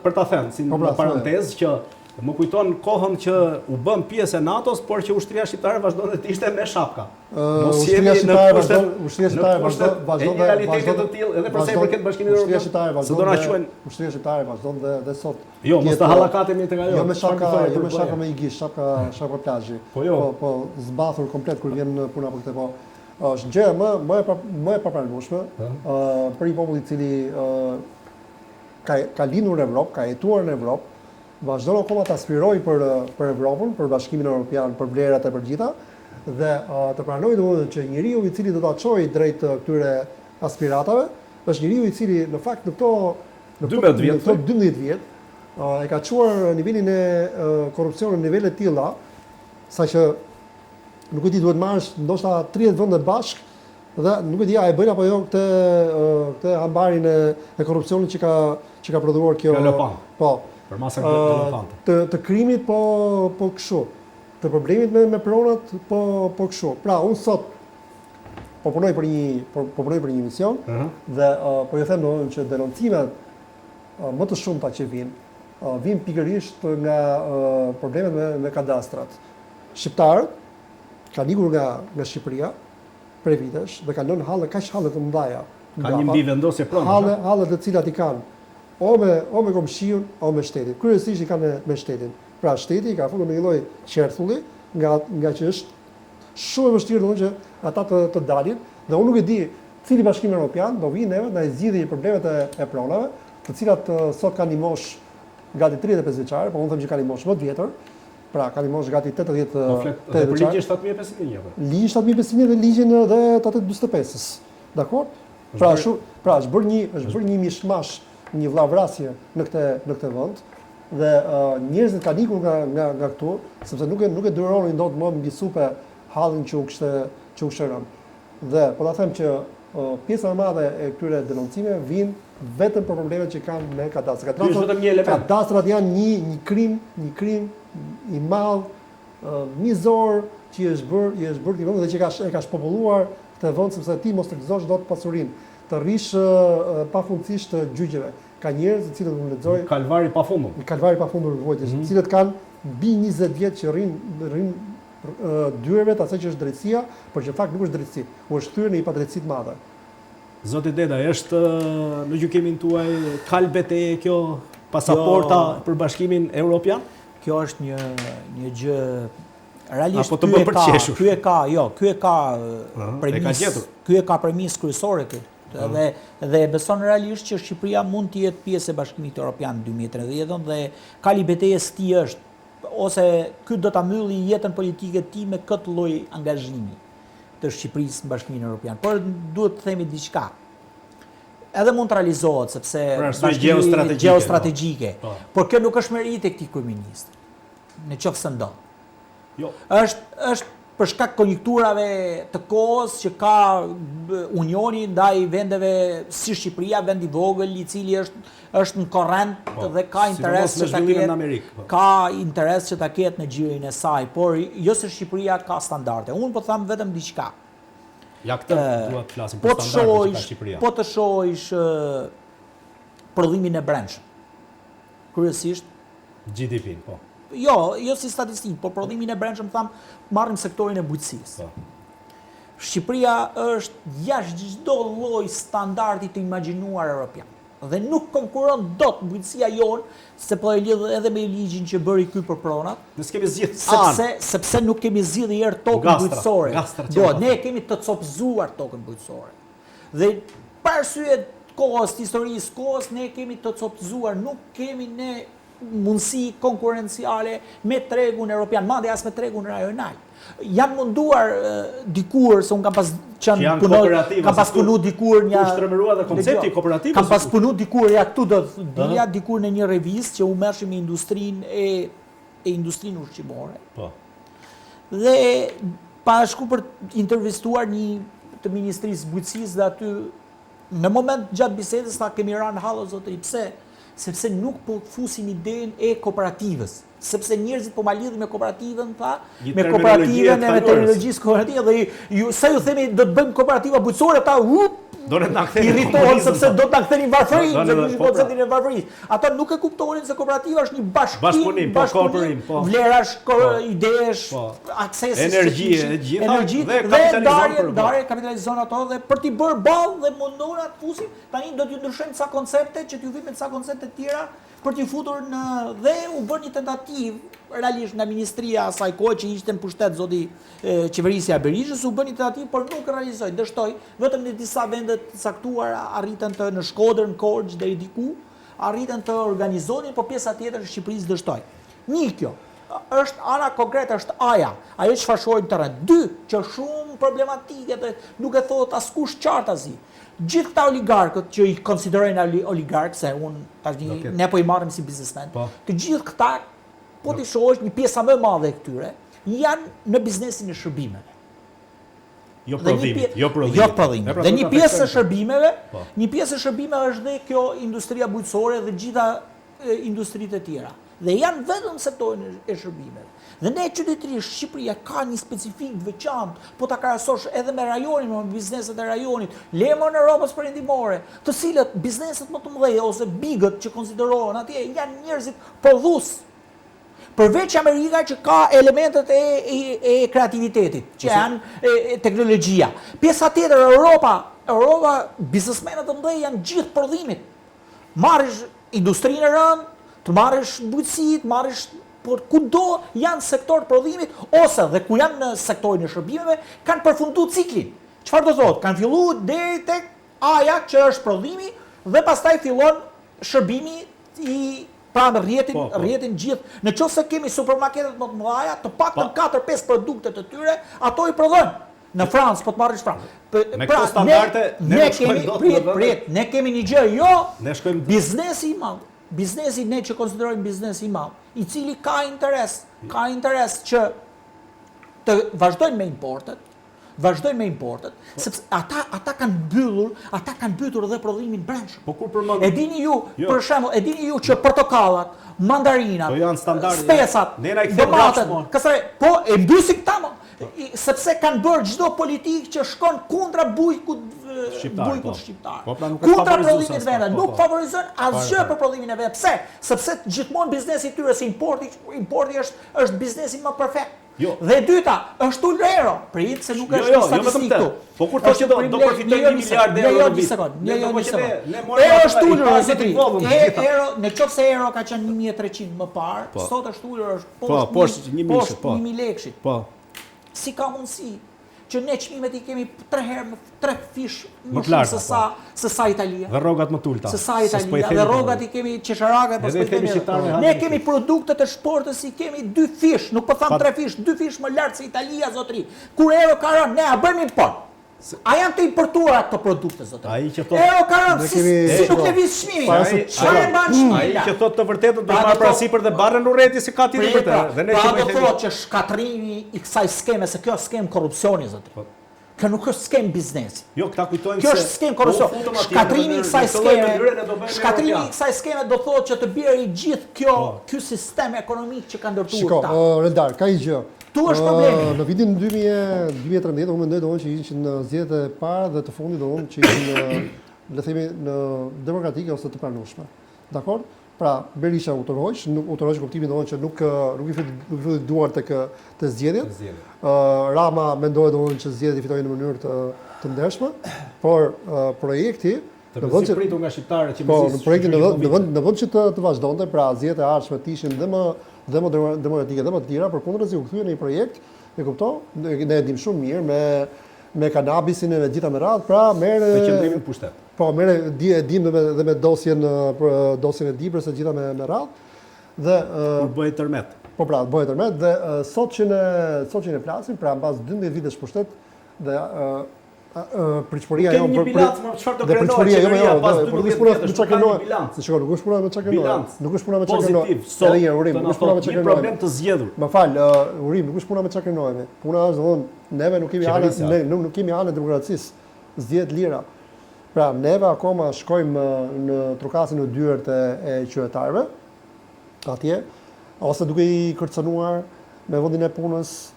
për ta thënë si në parantezë që Më kujton kohën që u bën pjesë e NATO-s, por që ushtria shqiptare vazhdonte të ishte me shapka. Ushtria shqiptare vazhdon një realitetit të tillë, edhe për sa i përket Bashkimit Evropian. Ushtria shqiptare vazhdon dhe sot. Jo, mos të hallakatemi tek ajo. Jo me shapka me igjish, shapka plazhi. Po zbathur komplet kur vjen puna për këtë po. Është gjë më e papranueshme për një popull i cili ka lindur në Evropë, ka jetuar në Evropë, vazhdon akoma të aspirojë për Evropën, për Bashkimin Evropian, për vlerat e përgjithshme dhe të pranojë domosdoshmë që njeriu i cili do ta çojë drejt këtyre aspiratave është njeriu i cili në fakt në këto 12 vjet e ka çuar nivelin e korrupsionit në nivele të tilla saqë nuk e di duhet marrësh ndoshta 30 vende bashk dhe nuk e di a e bën apo jo këtë hambarin e korrupsionit që ka prodhuar kjo. Po. Për masën e të krimit po kështu. Të problemit me pronat po kështu. Pra unë sot po punoj për një mision dhe po ju them domosdoshmë që denoncimet më të shumta që vijnë pikërisht nga problemet me kadastrat. Shqiptarët kanë ikur nga Shqipëria prej vitesh dhe kanë lënë halle të mëdha. Ka një mbivendosje pronë. Halle të cilat i kanë o me komshiun, o me shtetin. Kryesisht i kanë me shtetin. Pra shteti ka futur në një lloj qerthulli nga që është shumë e vështirë domosdoshmë që ata të dalin dhe unë nuk e di cili Bashkim Evropian do vinë neve na i zgjidhë problemet e pronave, të cilat sot kanë një moshë gati 35 vjeçare, po unë them që kanë një moshë më të vjetër. Pra kanë një moshë gati 80 vjeçare. Për ligjin 7500 Ligji 7500 dhe ligjin dhe 845-s. Dakor? Pra është bërë një mishmash, një vllavrasje në këtë vend dhe njerëzit kanë ikur nga këtu sepse nuk e duronin dot më mbi supe hallin që u kishte rënë. Dhe po ta them që pjesa e madhe e këtyre denoncimeve vijnë vetëm për problemet që kanë me kadastrat. Kadastrat janë një krim i madh, mizor që është bërë këtij vendi dhe që e ka shpopulluar këtë vend sepse ti mos të gëzosh dot pasurinë. Të rish pafundësisht të gjyqeve. Ka njerëz të cilët unë lexoj kalvari pafundur. Kalvari pafundur vojtës, të cilët kanë mbi 20 vjet që rrin dyerve të asaj që është drejtësia, por që në fakt nuk është drejtësi, u është thyer në një padrejtësi të madhe. Zoti Deda, është në gjykimin tuaj kalbeteje kjo pasaporta për Bashkimin Evropian? Kjo është një gjë realisht ky e ka premis kryesore këtë. Dhe beson realisht që Shqipëria mund të jetë pjesë e Bashkimit Evropian në 2030 dhe kali betejës ti është ose ky do ta mbylli jetën politike ti me këtë lloj angazhimi të Shqipërisë në Bashkimin Evropian. Por duhet të themi diçka. Edhe mund të realizohet sepse bashkimi geostrategjike. Por kjo nuk është merit e këtij kryeministri. Në qoftë se ndodh. Jo. Është për shkak konjunkturave të kohës që ka Unioni ndaj vendeve si Shqipëria, vend i vogël i cili është në korrent dhe ka interes që ta ketë në gjirin e saj, por jo se Shqipëria ka standarde. Unë po them vetëm diçka. Ja këtë duhet të flasim për standardet që ka Shqipëria. Po të shohësh prodhimin e brendshëm. Kryesisht GDP-n, po. Jo si statistikë, por prodhimin e brendshëm marrim sektorin e bujqësisë. Shqipëria është jashtë çdo lloj standardi të imagjinuar evropian. Dhe nuk konkuron dot bujqësia jonë, se po e lidh edhe me ligjin që bëri ky për pronat. Ne s'kemi zgjidhur sepse nuk kemi zgjidhur herë tokën bujqësore. Ne kemi të copëzuar tokën bujqësore. Dhe pa arsye kohës, historisë kohës, ne kemi të copëzuar, nuk kemi ne mundësi konkurenciale me tregun evropian, madje as me tregun rajonal. Janë munduar dikur, se unë kam pas punu dikur një... Ushtërëmërua dhe koncepti kooperativës? Kam pas punu dikur, ja këtu do dilja dikur në një revistë që u merrshim me industrinë e industrinë ushqimore. Po. Dhe pa shku për intervistuar një të Ministrisë Bujqësisë dhe aty, në moment gjatë bisedës ta kemi ranë hallo zotëri, pse? Sepse nuk po fusim idenë e kooperativës. Sepse njerëzit po ma lidhin me kooperativën, me kooperativën e me terminologjisë kooperative, dhe sa ju themi do të bëjmë kooperativa bujqësore, ata irritohen sepse do ta ktheni varfërinë, se kishin konceptin e varfërisë. Ata nuk e kuptonin se kooperativa është një bashkëpunim, vlerash, idesh, aksesi, energji dhe ndarje kapitalizon ato dhe për t'i bërë ballë dhe mundohen atë fusin, tani do t'ju ndryshojnë ca koncepte që t'ju vijnë me ca koncepte tjera për t'i futur në dhe u bën një tentativë realisht nga ministria asaj kohe që ishte në pushtet zoti qeverisja e Berishës, u bën një tentativë por nuk realizoi, dështoi, vetëm në disa vende të caktuara arritën të në Shkodër, në Korçë deri diku, arritën të organizonin, por pjesa tjetër e Shqipërisë dështoi. Një kjo është ana konkrete, është ajo çfarë shohim terren. Dy, që shumë problematike dhe nuk e thot askush qartë azi. Gjithë këta oligarkët që i konsiderojnë oligarkë, se ne po i marrim si biznesmen, të gjithë këta, po t'i shohësh një pjesa më e madhe e këtyre, janë në biznesin e shërbimeve. Jo prodhimit. Dhe një pjesë e shërbimeve, është dhe kjo industria bujqësore dhe gjitha industritë e tjera. Dhe janë vetëm sektorin e shërbimeve. Dhe ne qytetërisht Shqipëria ka një specifik veçantë, po ta krahasosh edhe me rajonin, me bizneset e rajonit, lemon e Europës perëndimore, të cilët bizneset më të mëdha ose bigët që konsiderohen atje janë njerëzit prodhues. Përveç Amerika që ka elementet e kreativitetit, që janë teknologjia. Pjesa tjetër, Europa, biznesmenët të mëdhenj janë gjithë prodhimit. Marrësh industrinë e rëndë, të marrësh bujqësi, të marrësh por kudo janë sektor prodhimit ose dhe ku janë në sektorin e shërbimeve kanë përfunduar ciklin. Çfarë do thotë? Kanë filluar deri tek aja që është prodhimi dhe pastaj fillon shërbimi i pranë rrjetin gjithë. Nëse kemi supermarketet më të mëdha, të paktën 4-5 produkte të tyre, ato i prodhojnë. Në Francë, po të marrësh Francë. Me këto standarde ne kemi një gjë, biznesi i madh. Biznesi ne që konsiderojmë biznesi i madh, i cili ka interes që të vazhdojnë me importet, sepse ata kanë mbytur edhe prodhimin brendshëm. Po kur përmend? E dini ju, për shembull, që portokallat, mandarinat, spesat, domatet, po e mbysin këta më. Sepse kanë bërë çdo politikë që shkon kundra bujkut shqiptar. Kundra prodhimit vende, nuk favorizon asgjë për prodhimin e vet. Pse? Sepse gjithmonë biznesi i tyre si importi është biznesi më perfekt. Dhe e dyta, është ulur euro, prit se nuk është statistikë këtu. Po kur thotë që do përfitojnë 1 miliard euro në vit. Euro është ulur zotri. Euro, nëse euro ka qenë 1300 më parë, sot është ulur poshtë 1000 lekësh. Po. Si ka mundësi që ne çmimet i kemi 3 fish më shumë se sa Italia. Dhe rrogat më tulta. Se sa Italia, dhe rrogat i kemi qesharake, po ne kemi produktet e shportës i kemi 2 fish, nuk po tham 3 fish, 2 fish më lart se Italia zotri. Kur euro ka rënë, ne a bëjmë import. A janë të importuara këto produkte zotri? Euro ka rënë, si nuk lëviz çmimi. Ai që thotë të vërtetën do marr parasipër dhe barrën urrëti si ka ti të vërtetë. Dhe ne që do thotë që shkatrimi i kësaj skeme, se kjo është skem korrupsioni zotri. Kjo nuk është skem biznesi. Jo, këta kujtojnë se kjo është skem korrupsioni. Shkatrimi i kësaj skeme do thotë që të bjerë i gjithë ky sistem ekonomik që ka ndërtuar këta. Shiko, Rendar, ka një gjë. Tu është problemi. Në vitin 2013, unë mendoj që ishin në zgjedhjet e para dhe të fundit që ishin le të themi në demokratike ose të pranueshme. Dakor? Pra, Berisha utëroi kuptimin që nuk i futi duar tek zgjedhjet. Rama mendoi që zgjedhjet i fitoi në mënyrë të ndershme, por projekti në vend që pritur nga shqiptarët që projekti në vend që të vazhdonte, pra zgjedhjet e ardhshme të ishin dhe më demokratike dhe më të tjera, përkundërzi u kthye në një projekt, e kupton? Ne e dim shumë mirë me kanabisin e gjitha me radhë, pra merre me qendrimin pushtet. Po, merre e dim dhe me dosjen e Dibrës e gjitha me radhë. Dhe bëhet tërmet. Po pra, bëhet tërmet dhe sot që ne flasim, pra mbas 12 vitesh pushtet dhe pritshmëria jonë për çfarë do krenohet pas 12 vitesh. Nuk është puna me çka krenoj. Nuk është puna me çka krenoj. Edhe një urim, nuk është puna me çka krenoj. Një problem të zgjedhur. Më fal, urim, nuk është puna me çka krenoj. Puna është domthonë neve nuk kemi anë demokracisë. Zgjedhjet lira. Pra, neve akoma shkojmë në trukasin e dyert e qytetarëve. Atje ose duke I kërcënuar me vendin e punës,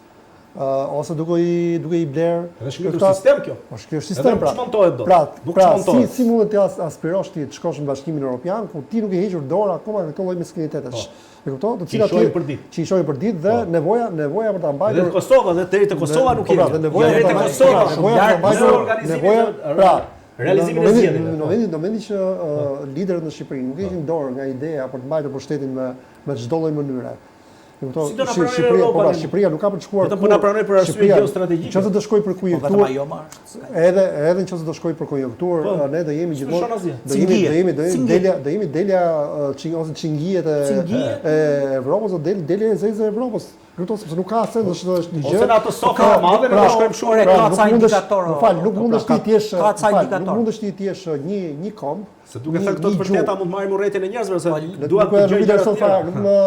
ose duke i bler. Edhe shkruar sistem kjo. Po shkruar sistem pra. Çmontohet dot. Pra, si mund të aspirosh ti të shkosh në Bashkimin Evropian ku ti nuk e hequr dorë akoma në këtë lloj miskinitetesh. E kupton? Të cilat që i shohin për ditë dhe nevoja për ta mbajtur. Edhe Kosova, dhe deri te Kosova nuk jemi. Nevoja deri te Kosova, nevoja pra realizimin e zgjedhjeve. Në momentin që liderët në Shqipëri nuk heqin dorë nga ideja për të mbajtur pushtetin me çdo lloj mënyre. Si do na pranojë Europa? Shqipëria nuk ka për të shkuar. Vetëm po na pranoj për arsye geostrategjike. Nëse do shkoj për konjunkturë. Edhe nëse do shkoj për konjunkturë, ne do jemi gjithmonë do jemi delja ose çingiet e Evropës ose delja e zezë e Evropës. Këto sepse nuk ka sens është një gjë. Ose në ato sofa të madhe ne do shkojmë shumë ka ca indikator. Nuk mundesh ti të jesh një komb. Se duke thënë këto të vërteta mund të marrim urrëtin e njerëzve se duan të gjejnë gjëra të tjera.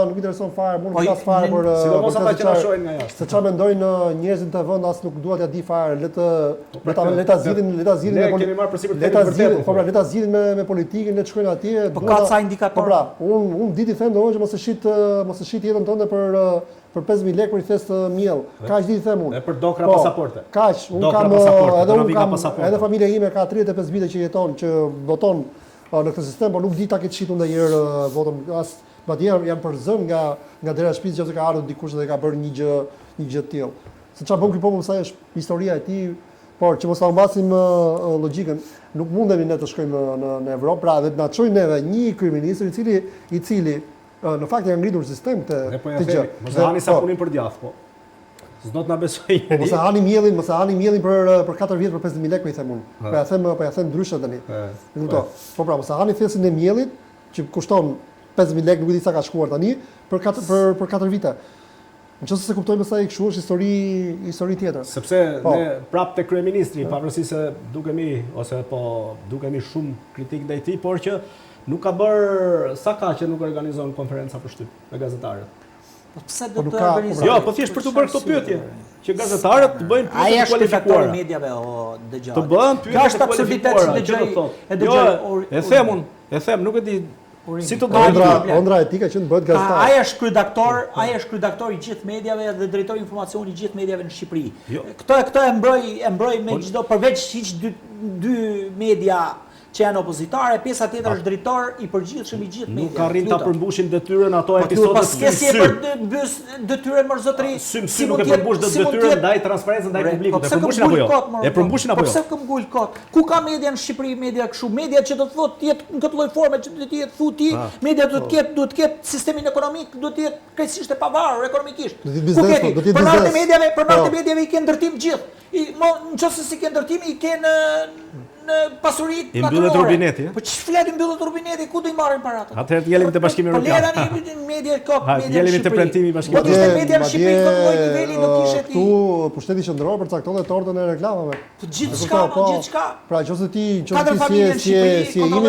Nuk intereson fare, mund të flas fare për sidomos ata që na shohin nga jashtë. Se çfarë mendojnë njerëzit të vend as nuk duan t'ia di fare, le ta zgjidhin ne kemi marrë përsipër të vërtetën. Po pra, le ta zgjidhin me politikën, le të shkojnë atje. Po ka ca indikator. Po pra, unë diti them domosht që mos e shit jetën tënde për 5.000 lekë për i thesë miell. Kaq di them unë. E për dokra pasaporte. Kaq, unë kam edhe familja ime ka 35 vite që jeton, që voton në këtë sistem, por nuk di ta ketë shitur ndonjëherë votën. As madje janë përzën nga dera e shtëpisë nëse ka ardhur dikush dhe ka bërë një gjë të tillë. Se çfarë bën ky popull sa është historia e tij, por që mos ta humbasim logjikën, nuk mundemi ne të shkojmë në Evropë, pra dhe të na çojnë neve një kryeminist i cili në fakt janë ngritur sistem të gjë. Mos e hani sapunin për djath, po. S'do të na besoj njëri. Mos e hani miellin për 4 vjet për 50.000 lekë, i them unë. Po ja them ndryshe tani. Po pra, mos e hani thesin e miellit që kushton 50.000 lekë, nuk e di sa ka shkuar tani për 4 vite. Nëse se kuptojmë sa i kështu është histori tjetër. Sepse ne prap te kryeministri, pavarësisht se dukemi shumë kritik ndaj tij, por që nuk ka bërë sa ka që nuk organizon konferenca për shtyp me gazetarët. Po pse do të organizojë? Jo, po thjesht për të bërë këto pyetje, që gazetarët të bëjnë pyetje të kualifikuara. Ai mediave o dëgjoj. Të bëhen pyetje të kualifikuara. Jo, e them, nuk e di. Si të Ondra etika që të bëhet gazetar. Ai është kryedaktor i gjithë mediave dhe drejtori i informacionit i gjithë mediave në Shqipëri. Këto e mbroj me çdo përveç hiç dy media që janë opozitare, pjesa tjetër është drejtor i përgjithshëm i gjithë mediave. Nuk arrin ta përmbushin detyrën ato episode të skesi për bës detyrën më zotëri. Si nuk e përmbush detyrën ndaj transparencës ndaj publikut. E përmbushin apo jo? E përmbushin apo jo? Pse kë ngul kot? Ku ka media në Shqipëri, media kështu, media që do të thotë të jetë në këtë lloj forme që do të jetë thuti, media duhet të ketë sistemin ekonomik, duhet të jetë krejtësisht e pavarur ekonomikisht. Pronarët e mediave i kanë ndërtim gjithë. Nëse si kanë ndërtim i kanë në pasuritë natyrore. I mbyllet rubineti, Po ç'i flet i mbyllet rubineti, ku do i marrin paratë? Atëherë jelim te Bashkimi Evropian. Po lera media kok, media. Jelim te premtimi i Bashkimit Evropian. Po ishte media në Shqipëri këtë lloj niveli do kishte ti. Këtu pushteti qendror përcaktonte tortën e reklamave. Po gjithçka. Pra nëse ti si jemi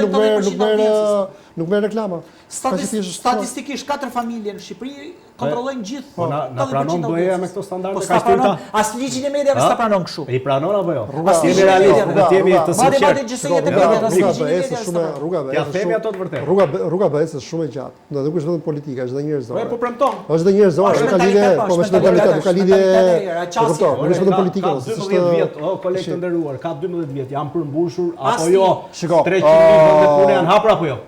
nuk merr reklama. Statistikisht 4 familje në Shqipëri kontrollojnë gjithë. Po na pranon BE me këto standarde kaq të. As ligjin e mediave s'ta pranon kështu. I pranon apo jo? As jemi realistë, do të jemi të sinqertë. Rruga ja themi ato të vërtetë. Rruga BE-s është shumë e gjatë. Do nuk është vetëm politika, është edhe njerëzore. Po premton. Është edhe njerëzore, nuk ka lidhje, po me mentalitet, nuk ka lidhje. Nuk është vetëm politika, është 12 vjet, o koleg të nderuar, ka 12 vjet, janë përmbushur apo jo? 300.000 vende pune janë hapur apo jo?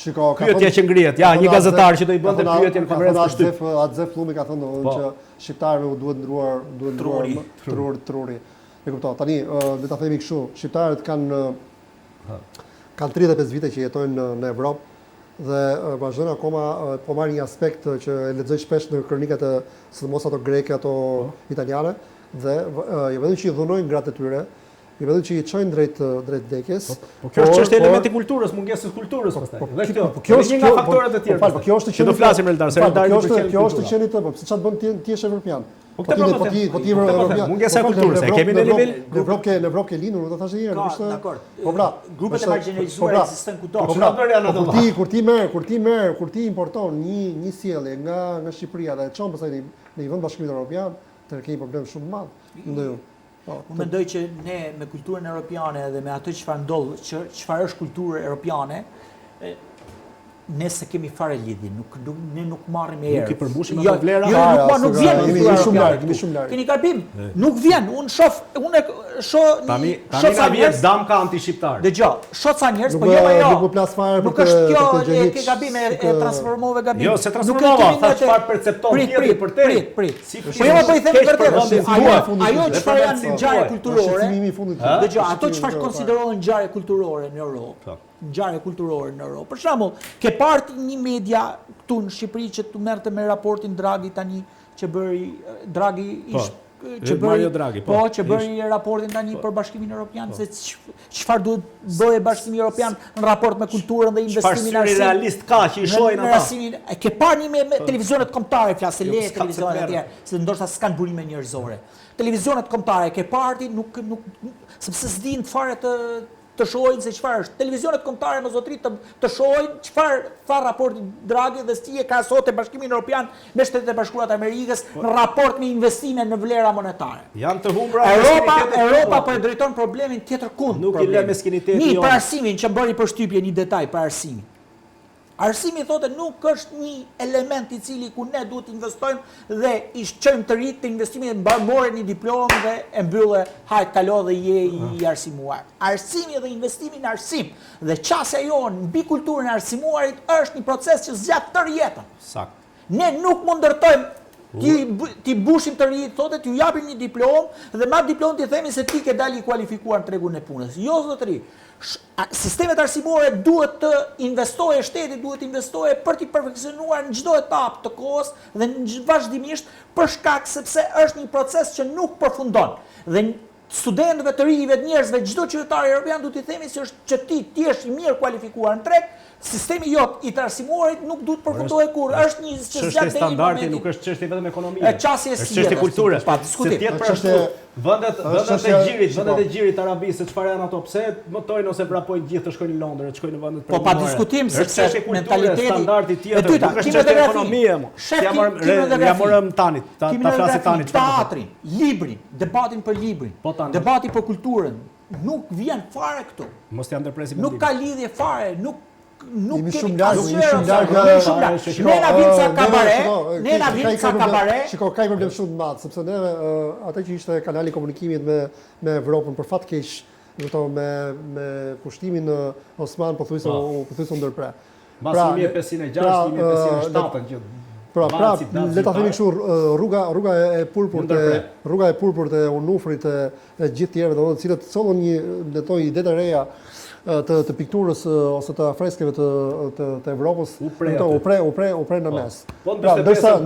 Shiko, pyetja që ngrihet. Ja, një gazetar që do i bënte pyetjen në konferencë për shtyp. Atzef Flumi ka thënë që shqiptarëve u duhet ndruar truri. E kuptoj. Tani le ta themi kështu, shqiptarët kanë 35 vite që jetojnë në Evropë dhe vazhdojnë akoma po marrin një aspekt që e lexoj shpesh në kronikat e sidomos ato greke, ato italiane dhe jo vetëm që i dhunojnë gratë e tyre, i vetëm që i çojnë drejt vdekjes. Po kjo është çështje elementi kulturës, mungesës kulturës pastaj. Dhe kjo është një nga faktorët e tjerë. Po kjo është që do flasim Eldar, se Eldar kjo është qeni të, po pse çfarë bën ti je evropian? Po ti evropian. Mungesa e kulturës, e kemi në nivel në Evropë ke lindur, do të thashë një herë, është. Po pra, grupet e marginalizuara ekzistojnë kudo. Po çfarë janë ato? Kur ti importon një sjellje nga Shqipëria dhe e çon pastaj në një vend bashkimit evropian, të ke një problem shumë të madh. Mendoj unë. Unë mendoj që ne me kulturën europiane dhe me atë çfarë ndodh, çfarë është kultura europiane, Nëse kemi fare lidhje, ne nuk marrim erë. Nuk i përmbushim ato vlera. Nuk vjen. Jemi shumë larg. Keni gabim. Nuk vjen. Unë shoh Tani na vjen damka anti-shqiptar. Dëgjoj, shoh ca njerëz, po jo ajo. Nuk më plas fare Nuk është kjo ke gabim e transformove gabim. Jo, se transformova, thash çfarë percepton tjetri për te. Prit. Po jo, po i them vërtet. Ajo çfarë janë ngjarje kulturore. Dëgjoj, ato çfarë konsiderohen ngjarje kulturore në Europë. Ngjarje kulturore në Europë. Për shembull, ke parti një media këtu në Shqipëri që tu merrte me raportin Draghi tani që bëri Draghi që bëri raportin tani për Bashkimin Evropian se çfarë duhet bëjë Bashkimi Evropian në raport me kulturën dhe investimin në arsim. Realist ka që i shohin ata. Ke parë një me televizionet kombëtare, flasë le televizionet e tjera, se ndoshta s'kan burime njerëzore. Televizionet kombëtare ke parti nuk sepse s'din fare të shohin se çfarë është. Televizionet kombëtare me zotëri të shohin çfarë tha raporti Draghi dhe si e ka sot e Bashkimin Evropian me Shtetet e Bashkuara të Amerikës në raport me investime në vlera monetare. Janë të humbura. Europa po e drejton problemin tjetër kund. Nuk i lë meskinitetin. Një për arsimin që bëri përshtypje një detaj për arsimin. Arsimi thotë nuk është një element I cili ku ne duhet investojmë dhe I shqojmë të rritë të investimin dhe mbarmore një diplomë dhe e mbyllë hajt kalo dhe je I arsimuar. Arsimi dhe investimi në arsim dhe qasja jonë mbi kulturën e arsimuarit është një proces që zgjat tërë jetën. Sakt. Ne nuk mund ndërtojmë ti bushim të rritë, thotë t'ju japim një diplomë dhe me atë diplomë ti themi se ti ke dali kualifikuar në tregun e punës. Jo zotëri. Sistemet arsimore duhet të investoje, shteti duhet të investoje për t'i perfeksionuar në çdo etapë të kohës dhe vazhdimisht për shkak sepse është një proces që nuk përfundon. Dhe studentëve të rinjve të njerëzve, çdo qytetar evropian duhet t'i themi se është që ti je I mirë kualifikuar në treg, sistemi jot I të arsimuarit nuk duhet përfundohej kurrë. Është një çështje standardi, nuk është çështje vetëm ekonomike. Është çështje kulture. Pa diskutim. Vendet e gjirit arabisë, çfarë janë ato? Pse votojnë ose vrapojnë gjithë të shkojnë në Londër, të shkojnë në vendet Po pa diskutim sepse mentaliteti standardi tjetër, nuk është çështje ekonomie. Ja morëm tanit, ta flasim tanit. Teatrin, librin, debatin për librin, debati për kulturën, nuk vjen fare këtu. Mos ja ndërpresim. Nuk ka lidhje fare, nuk shumë larg. Ne na vjen ca kabare. Shiko, ka një problem shumë të madh, sepse ne atë që ishte kanali I komunikimit me Evropën për fat keq, me pushtimin Osman pothuajse u ndërpre. Mbas 1506, 1507 që Pra, le ta themi kështu, rruga e purpurt e Unufrit e gjithë tjerëve, domethënë të cilët sollën një ide të reja të pikturës ose të freskeve të Evropës, u pre në mes. Ndërsa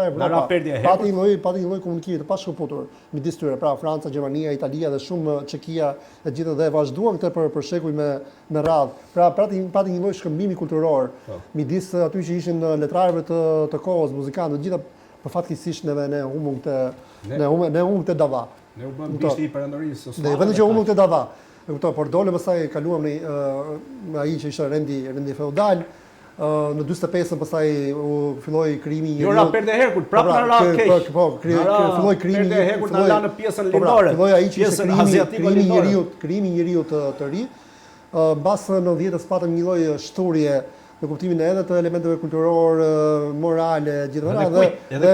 Evropa pati një lloj komunikimi të pashkëputur midis tyre, pra Franca, Gjermania, Italia dhe shumë Çekia e gjithë dhe vazhduan këtë për shekuj me radhë. Pra pati një lloj shkëmbimi kulturor midis aty që ishin letrarëve të kohës, muzikantë, të gjitha përfatkeqësisht ne humbëm këtë dava. Ne u bëm bishti I perandorisë Osmanit. Ne vetëm që humbëm këtë dava. Por dole pastaj kaluam në ai që ishte rendi feudal. Në 45-ën pastaj u filloi krijimi I Jo ra perde herkut, prapë na ra keq. Filloi krijimi perde herkut na la në pjesën lindore. Filloi ai që ishte krijimi I njeriu të ri. Mbas 90-s patëm një lloj shturje në kuptimin edhe të elementeve kulturor, morale, gjithë dhe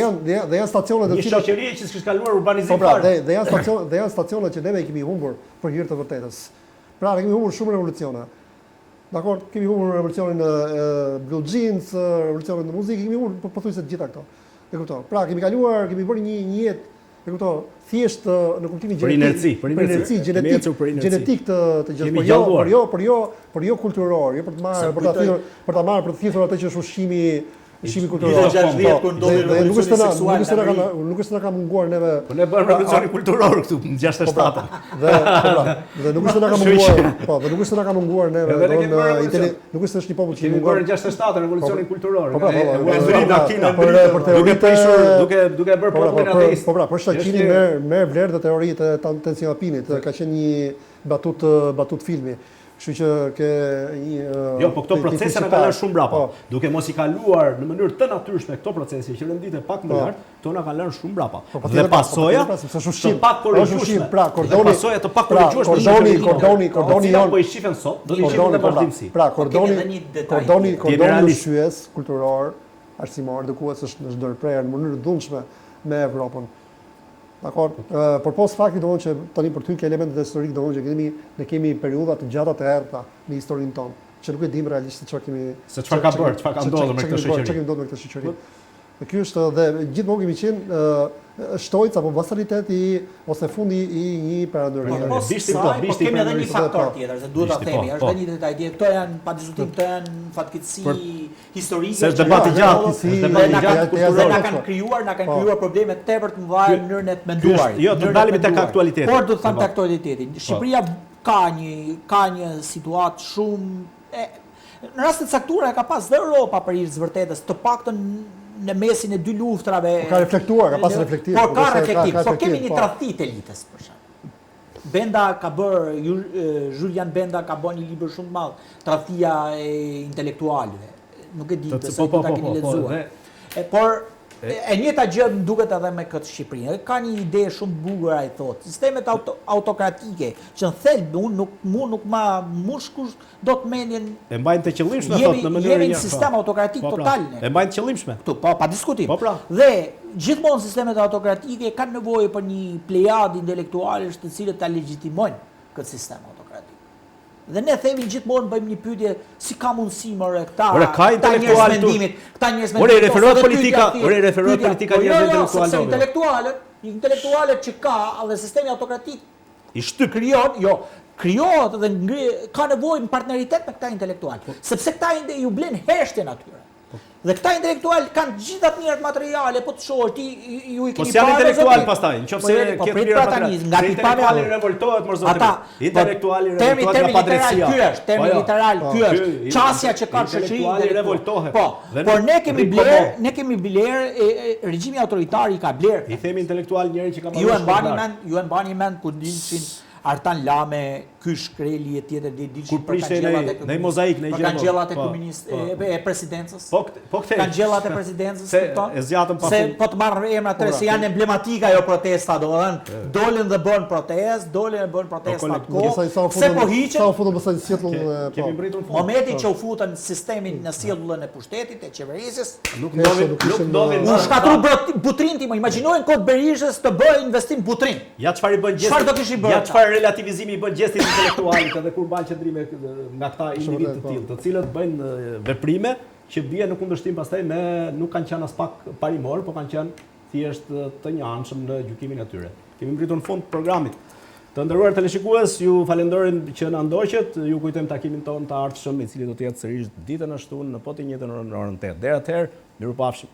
janë stacione të cilat një shoqëri që s'ka kaluar urbanizim fare. Dhe janë stacione që neve I kemi humbur për hir të vërtetës. Pra ne kemi humbur shumë revolucione. Dakor, kemi humbur revolucionin e Blue Jeans, revolucionin e muzikës, kemi humbur pothuajse të gjitha këto. E kupton. Pra kemi bërë një jetë, e kupton, thjesht në kuptimin gjenetik të gjithë, por jo kulturor, jo për ta marrë për të thithur atë që është ushqimi kulturor. Nuk është na ka munguar neve. Po ne bëjmë revolucionin kulturor këtu në 67-ën. Dhe nuk është na ka munguar, po, dhe nuk është na ka munguar neve. Nuk është një popull që munguar në 67-ën revolucionin kulturor. Duke bërë popullin ateist. Po pra, për Shaqini merr vlerë të teoritë të Tenzion Apinit, ka qenë një batut filmi. Kështu që ke një Jo, po këto procese na kanë lënë shumë brapa. Duke mos i kaluar në mënyrë të natyrshme këto procese që rendite pak më lart, këto na kanë lënë shumë brapa. Dhe pasoja të pak korrigjueshme. Pra, pasoja të pak korrigjueshme. Kordoni jon po i shifen sot, do të shifen në vazhdimsi. Pra, kordoni lëshyes kulturor, arsimor, dukues është në ndërprerje në mënyrë të dhunshme me Evropën. Dakor, por pos fakti doon që tani për ty ke elementet historike doon që ne kemi periudha të gjata të errta në historinë tonë, që nuk e dim realisht çfarë kemi çfarë ka bërë, çfarë ka ndodhur me këtë shoqëri. Çfarë kemi ndodhur me këtë shoqëri. Dhe ky është dhe gjithmonë kemi qenë shtojc apo vasaliteti ose fundi i një perandorie. Kemi edhe një faktor tjetër, se duhet ta themi, është edhe një detaj tjetër. Këto janë pa diskutim, këto janë fatkeqësi historike. Se është debati gjatë, na kanë krijuar probleme tepër të mëdha në mënyrën e të menduarit. Jo, të dalemi tek aktualiteti. Por do të them tek aktualiteti. Shqipëria ka një situatë shumë në rast të caktuara ka pas dhe Europa për hir të vërtetës, të paktën në mesin e dy luftrave. Ka reflektuar, ka pas reflektim. Por ka reflektim, por kemi një tradhti të elitës për shemb. Benda ka bërë, Julian Benda ka bërë një libër shumë të madh, Tradhtia e intelektualëve. Nuk e di se ta keni lexuar. Por e njëjta gjë më duket edhe me këtë Shqipërinë. Ka një ide shumë bukur ai thotë. Sistemet autokratike që në thelb nuk ma mushkush do të mendjen e mbajnë të qëllimshme thotë në mënyrë jemi një sistem autokratik total. E mbajnë të qëllimshme. Këtu pa diskutim. Dhe gjithmonë sistemet autokratike kanë nevojë për një plejadë intelektualësh të cilët ta legjitimojnë këtë sistem autokratik. Dhe ne themi gjithmonë bëjmë një pyetje si ka mundësi më këta intelektualë mendimit, këta njerëz mendimit. Ore referohet politika njerëz intelektualët që ka dhe sistemi autokratik i shtyp krijohet dhe ka nevojë në partneritet me këta intelektualë, sepse këta ju blen heshtjen atyre. Dhe këta intelektualë kanë gjithë ato mirë materiale, po të shohësh ti ju i keni parë. Po si janë intelektual pastaj, nëse ke mirë materiale. Nga intelektuali revoltohet më zotë. Intelektuali revoltohet nga padrejtia. Ky është termi literal, ky është çësia që ka shoqëria revoltohet. Po, por ne kemi bler regjimi autoritar i ka bler. I themi intelektual njëri që ka marrë. Ju e mbani mend ku dilshin Artan Lame, ky shkreli e tjetër dhe dilshin për kanxhellat në mozaik në gjë. Kanxhellat e komunist e presidencës. Po kthej. Kanxhellat e presidencës këto. E zgjatën pa. Se po të marrë emra të se janë emblematika ajo protesta, domethënë dolën dhe bën protestë, atë. Se po hiqen. Sa u futën pastaj në sjellën kemi mbritur në fund. Momentin që u futën sistemin në sjelljen e pushtetit, e qeverisjes, nuk ndodhin. U shkatru Butrin ti, imagjinojnë kod Berishës të bëjë investim Butrin. Ja çfarë bën gjesti. Çfarë do kishin bërë? Ja çfarë relativizimi i bën gjestit intelektualit edhe kur bën qendrime nga këta individ të tillë, të cilët bëjnë veprime që bien në kundërshtim pastaj me nuk kanë qenë as pak parimor, por kanë qenë thjesht të njanshëm në gjykimin e tyre. Kemi mbritur në fund të programit. Të nderuar teleshikues, ju falenderojm që na ndoqët, ju kujtojmë takimin tonë të ardhshëm, i cili do të jetë sërish ditën e shtunë në po të njëjtën orën 8. Deri atëherë, mirupafshim.